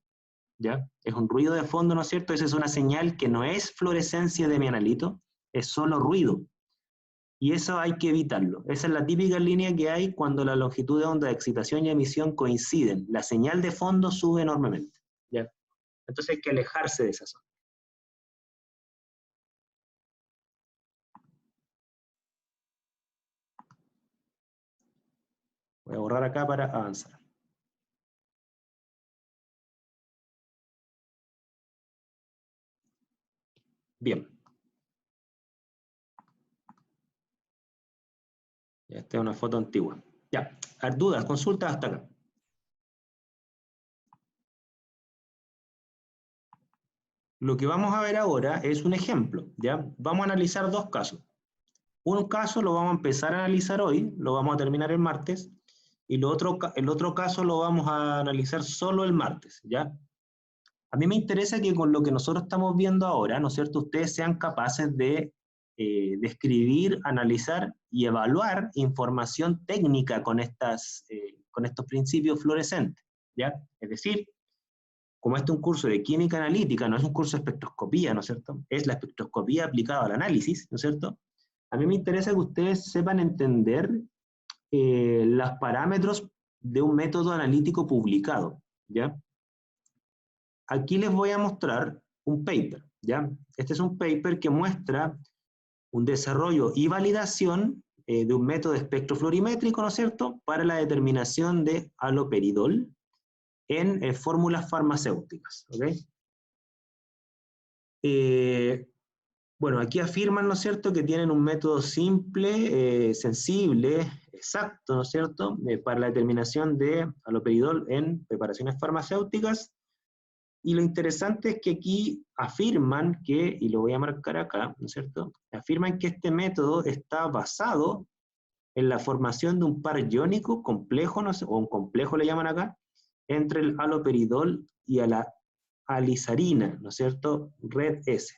¿ya? Es un ruido de fondo, ¿no es cierto? Esa es una señal que no es fluorescencia de mi analito, es solo ruido. Y eso hay que evitarlo. Esa es la típica línea que hay cuando la longitud de onda de excitación y emisión coinciden. La señal de fondo sube enormemente, ¿ya? Entonces hay que alejarse de esa zona. Voy a borrar acá para avanzar. Bien. Esta es una foto antigua. Ya, dudas, consultas hasta acá. Lo que vamos a ver ahora es un ejemplo, ¿ya? Vamos a analizar dos casos. Un caso lo vamos a empezar a analizar hoy, lo vamos a terminar el martes, y el otro caso lo vamos a analizar solo el martes, ¿ya? A mí me interesa que con lo que nosotros estamos viendo ahora, ¿no es cierto?, ustedes sean capaces de describir, analizar y evaluar información técnica con estos principios fluorescentes, ¿ya? Es decir, como este es un curso de química analítica, no es un curso de espectroscopía, ¿no es cierto? Es la espectroscopía aplicada al análisis, ¿no es cierto? A mí me interesa que ustedes sepan entender los parámetros de un método analítico publicado, ¿ya? Aquí les voy a mostrar un paper, ¿ya? Este es un paper que muestra un desarrollo y validación de un método espectrofluorimétrico, ¿no es cierto?, para la determinación de haloperidol en fórmulas farmacéuticas, ¿ok? Bueno, aquí afirman, ¿no es cierto?, que tienen un método simple, sensible, exacto, ¿no es cierto?, para la determinación de haloperidol en preparaciones farmacéuticas. Y lo interesante es que aquí afirman que, y lo voy a marcar acá, ¿no es cierto?, afirman que este método está basado en la formación de un par iónico complejo, no sé, o un complejo le llaman acá, entre el haloperidol y a la alizarina, ¿no es cierto?, red S.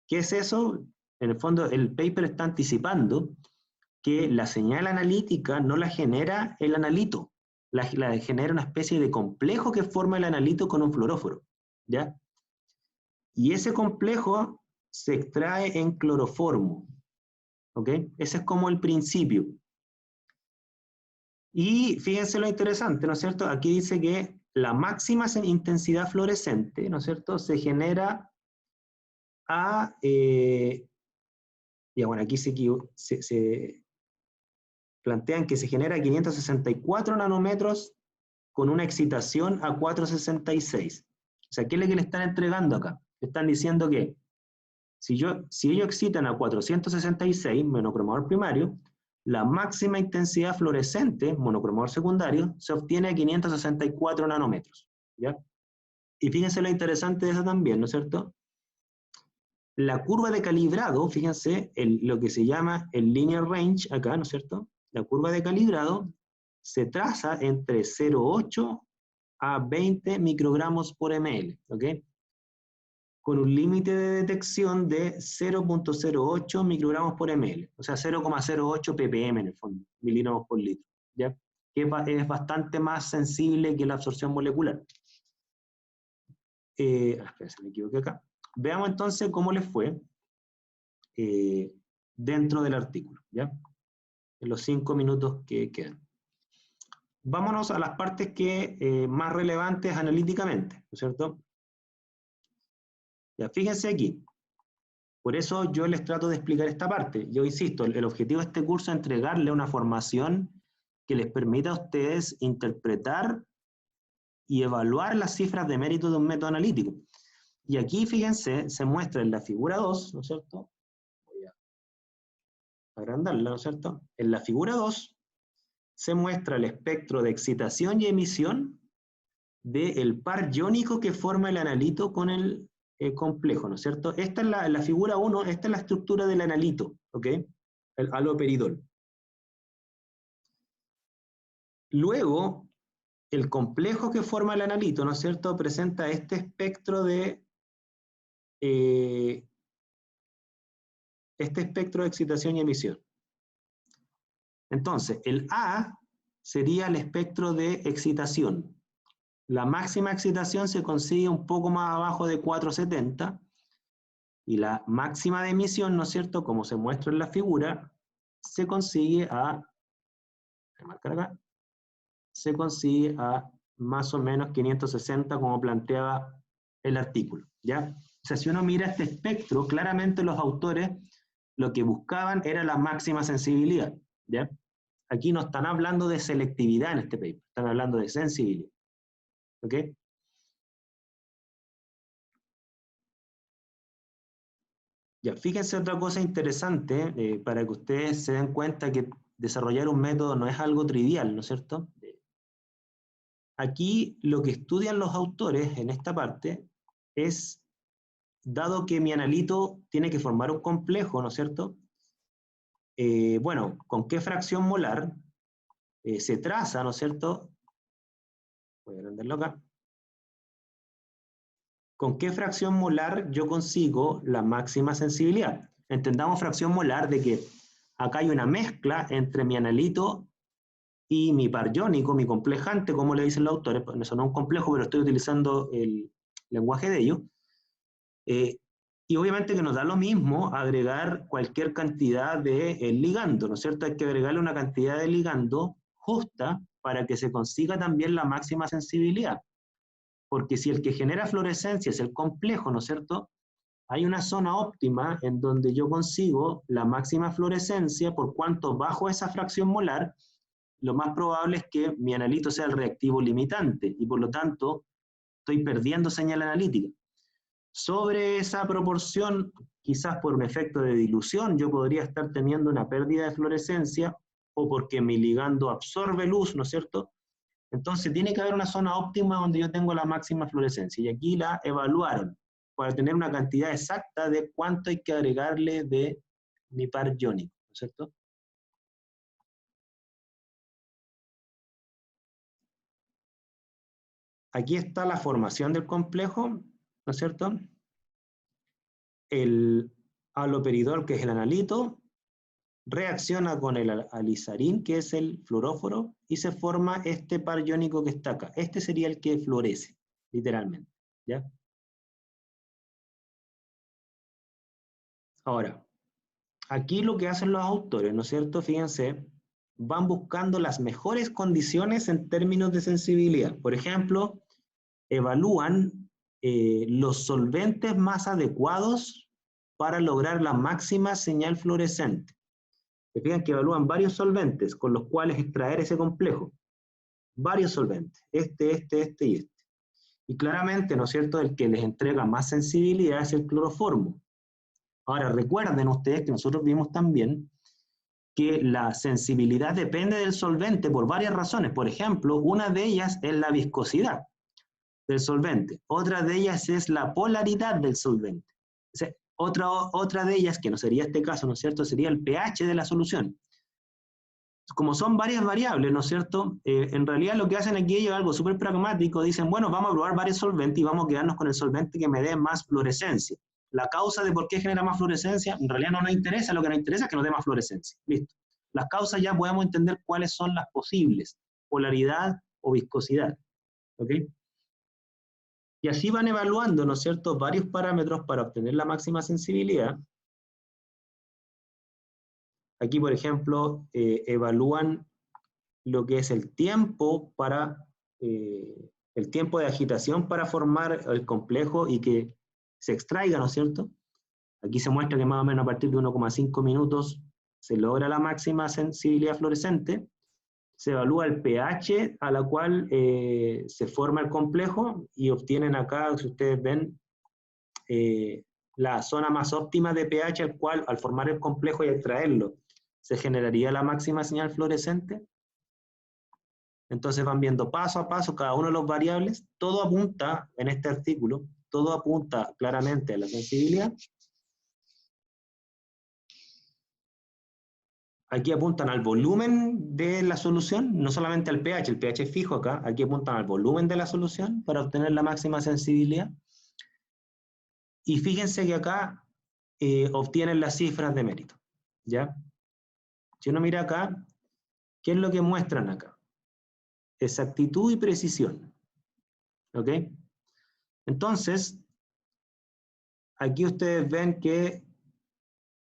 ¿Qué es eso? En el fondo, el paper está anticipando que la señal analítica no la genera el analito, la genera una especie de complejo que forma el analito con un fluoróforo, ¿ya? Y ese complejo se extrae en cloroformo, ¿ok? Ese es como el principio. Y fíjense lo interesante, ¿no es cierto? Aquí dice que la máxima intensidad fluorescente, ¿no es cierto?, se genera a... ya bueno, aquí se plantean que se genera a 564 nanómetros con una excitación a 466. O sea, ¿qué es lo que le están entregando acá? Le están diciendo que si ellos excitan a 466, monocromador primario, la máxima intensidad fluorescente, monocromador secundario, se obtiene a 564 nanómetros, ¿ya? Y fíjense lo interesante de eso también, ¿no es cierto? La curva de calibrado, fíjense, lo que se llama el linear range acá, ¿no es cierto? La curva de calibrado se traza entre 0,8 a 20 microgramos por ml, ¿ok? Con un límite de detección de 0.08 microgramos por ml, o sea, 0,08 ppm en el fondo, miligramos por litro, ¿ya? Que es bastante más sensible que la absorción molecular. Espera, se me equivoqué acá. Veamos entonces cómo les fue dentro del artículo, ¿ya? En los 5 minutos que quedan. Vámonos a las partes más relevantes analíticamente, ¿no es cierto? Ya, fíjense aquí. Por eso yo les trato de explicar esta parte. Yo insisto, el objetivo de este curso es entregarle una formación que les permita a ustedes interpretar y evaluar las cifras de mérito de un método analítico. Y aquí, fíjense, se muestra en la figura 2, ¿no es cierto? Voy a agrandarla, ¿no es cierto? En la figura 2 se muestra el espectro de excitación y emisión del par iónico que forma el analito con el complejo, ¿no es cierto? Esta es la figura 1, esta es la estructura del analito, ¿ok? El haloperidol. Luego, el complejo que forma el analito, ¿no es cierto?, presenta este espectro de excitación y emisión. Entonces, el A sería el espectro de excitación. La máxima excitación se consigue un poco más abajo de 470 y la máxima de emisión, ¿no es cierto?, como se muestra en la figura, se consigue a más o menos 560 como planteaba el artículo, ¿ya? O sea, si uno mira este espectro, claramente los autores lo que buscaban era la máxima sensibilidad, ¿ya? Aquí no están hablando de selectividad en este paper, están hablando de sensibilidad, ¿ok? Ya, fíjense otra cosa interesante para que ustedes se den cuenta que desarrollar un método no es algo trivial, ¿no es cierto? Aquí lo que estudian los autores en esta parte es, dado que mi analito tiene que formar un complejo, ¿no es cierto? Bueno, ¿con qué fracción molar se traza, ¿no es cierto? Voy a agrandarlo acá. ¿Con qué fracción molar yo consigo la máxima sensibilidad? Entendamos fracción molar de que acá hay una mezcla entre mi analito y mi par iónico, mi complejante, como le dicen los autores. Eso no es un complejo, pero estoy utilizando el lenguaje de ellos. Y obviamente que nos da lo mismo agregar cualquier cantidad de ligando, ¿no es cierto? Hay que agregarle una cantidad de ligando justa para que se consiga también la máxima sensibilidad. Porque si el que genera fluorescencia es el complejo, ¿no es cierto?, hay una zona óptima en donde yo consigo la máxima fluorescencia, por cuanto bajo esa fracción molar, lo más probable es que mi analito sea el reactivo limitante, y por lo tanto estoy perdiendo señal analítica. Sobre esa proporción, quizás por un efecto de dilución, yo podría estar teniendo una pérdida de fluorescencia, o porque mi ligando absorbe luz, ¿no es cierto? Entonces tiene que haber una zona óptima donde yo tengo la máxima fluorescencia, y aquí la evaluaron para tener una cantidad exacta de cuánto hay que agregarle de mi par iónico, ¿no es cierto? Aquí está la formación del complejo, ¿no es cierto? El haloperidol, que es el analito, reacciona con el alizarín, que es el fluoróforo, y se forma este par iónico que está acá. Este sería el que fluoresce, literalmente, ¿ya? Ahora, aquí lo que hacen los autores, ¿no es cierto? Fíjense, van buscando las mejores condiciones en términos de sensibilidad. Por ejemplo, evalúan los solventes más adecuados para lograr la máxima señal fluorescente. Se fijan que evalúan varios solventes con los cuales extraer ese complejo. Varios solventes, este y este. Y claramente, ¿no es cierto?, el que les entrega más sensibilidad es el cloroformo. Ahora, recuerden ustedes que nosotros vimos también que la sensibilidad depende del solvente por varias razones. Por ejemplo, una de ellas es la viscosidad del solvente. Otra de ellas es la polaridad del solvente. O sea, otra de ellas, que no sería este caso, ¿no es cierto?, sería el pH de la solución. como son varias variables, ¿no es cierto? En realidad lo que hacen aquí ellos es algo súper pragmático, dicen, bueno, vamos a probar varios solventes y vamos a quedarnos con el solvente que me dé más fluorescencia. La causa de por qué genera más fluorescencia, en realidad no nos interesa, lo que nos interesa es que nos dé más fluorescencia. Listo. Las causas ya podemos entender cuáles son las posibles, polaridad o viscosidad. ¿Ok? Y así van evaluando, ¿no es cierto?, varios parámetros para obtener la máxima sensibilidad. Aquí, por ejemplo, evalúan lo que es el tiempo el tiempo de agitación para formar el complejo y que se extraiga, ¿no es cierto? Aquí se muestra que más o menos a partir de 1,5 minutos se logra la máxima sensibilidad fluorescente. Se evalúa el pH a la cual se forma el complejo y obtienen acá, si ustedes ven, la zona más óptima de pH al cual, al formar el complejo y extraerlo, se generaría la máxima señal fluorescente. Entonces van viendo paso a paso cada uno de los variables. Todo apunta, en este artículo, todo apunta claramente a la sensibilidad. Aquí apuntan al volumen de la solución, no solamente al pH, el pH es fijo acá, aquí apuntan al volumen de la solución para obtener la máxima sensibilidad. Y fíjense que acá obtienen las cifras de mérito, ¿ya? Si uno mira acá, ¿qué es lo que muestran acá? Exactitud y precisión, ¿ok? Entonces, aquí ustedes ven que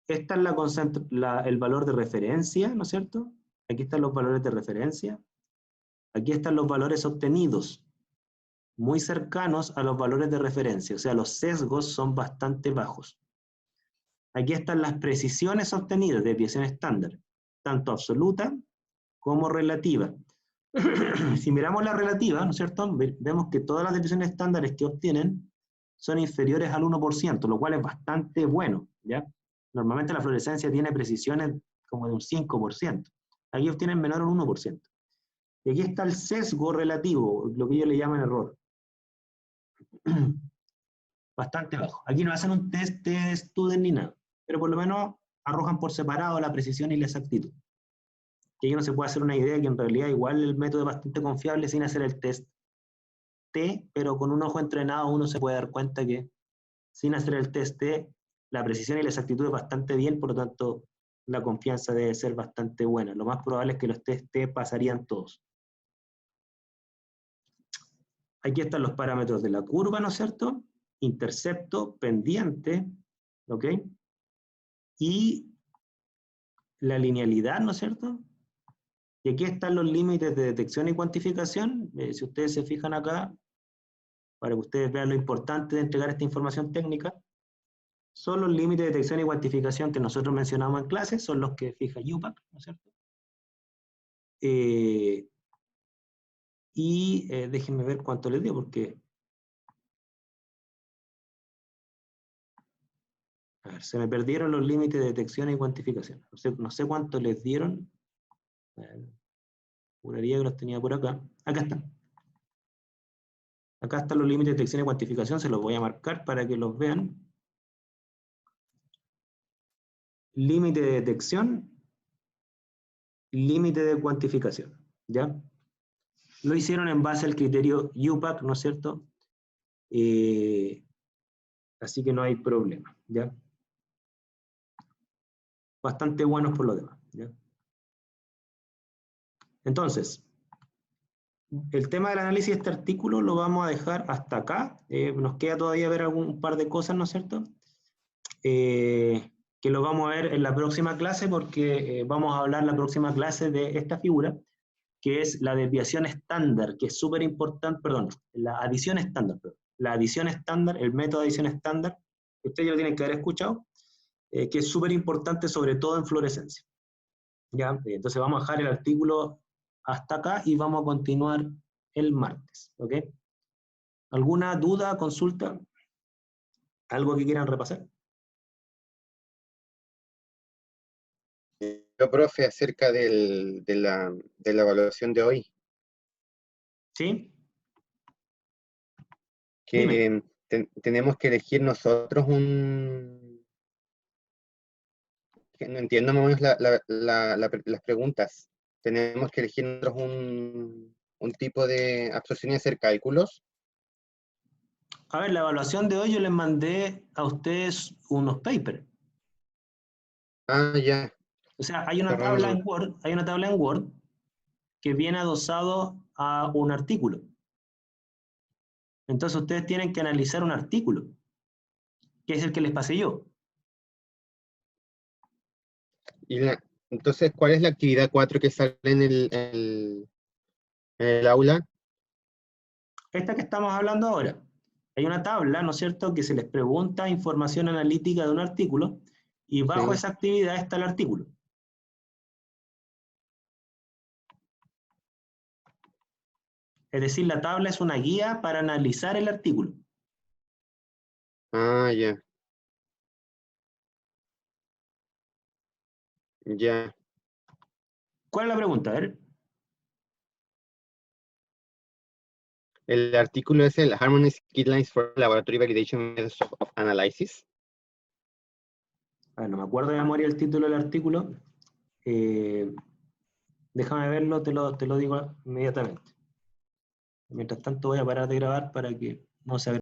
esta es el valor de referencia, ¿no es cierto? Aquí están los valores de referencia. Aquí están los valores obtenidos, muy cercanos a los valores de referencia, o sea, los sesgos son bastante bajos. Aquí están las precisiones obtenidas de desviación estándar, tanto absoluta como relativa. Si miramos la relativa, ¿no es cierto? Vemos que todas las desviaciones estándares que obtienen son inferiores al 1%, lo cual es bastante bueno, ¿ya? Normalmente la fluorescencia tiene precisiones como de un 5%. Aquí obtienen menor al 1%. Y aquí está el sesgo relativo, lo que ellos le llaman error. Bastante bajo. Aquí no hacen un test de student ni nada, pero por lo menos arrojan por separado la precisión y la exactitud. Que ahí uno se puede hacer una idea que en realidad igual el método es bastante confiable sin hacer el test T, pero con un ojo entrenado uno se puede dar cuenta que sin hacer el test T, la precisión y la exactitud es bastante bien, por lo tanto la confianza debe ser bastante buena. Lo más probable es que los test T pasarían todos. Aquí están los parámetros de la curva, ¿no es cierto? Intercepto, pendiente, ¿ok? Y la linealidad, ¿no es cierto? Y aquí están los límites de detección y cuantificación. Si ustedes se fijan acá, para que ustedes vean lo importante de entregar esta información técnica, son los límites de detección y cuantificación que nosotros mencionamos en clase, son los que fija UPAC, ¿no es cierto? Déjenme ver cuánto les dio, porque... A ver, se me perdieron los límites de detección y cuantificación. No sé cuánto les dieron. Juraría que los tenía por acá. Acá están. Acá están los límites de detección y cuantificación, se los voy a marcar para que los vean. Límite de detección, límite de cuantificación, ¿ya? Lo hicieron en base al criterio UPAC, ¿no es cierto? Así que no hay problema, ¿ya? Bastante buenos por lo demás, ¿ya? Entonces, el tema del análisis de este artículo lo vamos a dejar hasta acá. Nos queda todavía ver un par de cosas, ¿no es cierto? Que lo vamos a ver en la próxima clase porque vamos a hablar la próxima clase de esta figura, que es la desviación estándar, que es súper importante, perdón, la adición estándar, la adición estándar, el método de adición estándar, ustedes ya lo tienen que haber escuchado, que es súper importante sobre todo en fluorescencia. ¿Ya? Entonces vamos a dejar el artículo hasta acá y vamos a continuar el martes, ¿ok? ¿Alguna duda, consulta? ¿Algo que quieran repasar? Yo, profe, acerca de la evaluación de hoy, ¿Sí? Dime. que tenemos que elegir nosotros que no entiendo más o menos las preguntas. tenemos que elegir nosotros un tipo de absorción y hacer cálculos. A ver, la evaluación de hoy yo les mandé a ustedes unos papers. Ah, ya. O sea, hay una Perdón, tabla no. en Word, que viene adosado a un artículo. Entonces ustedes tienen que analizar un artículo, que es el que les pasé yo. Entonces, ¿cuál es la actividad 4 que sale en el aula? Esta que estamos hablando ahora. Hay una tabla, ¿no es cierto?, que se les pregunta información analítica de un artículo y bajo Sí. esa actividad está el artículo. Es decir, la tabla es una guía para analizar el artículo. Ah, ya. Ya. ¿Cuál es la pregunta? A ver. El artículo es el Harmonious Guidelines for Laboratory Validation Methods of Analysis. A ver, no me acuerdo de memoria el título del artículo. Déjame verlo, te lo digo inmediatamente. Mientras tanto voy a parar de grabar para que no se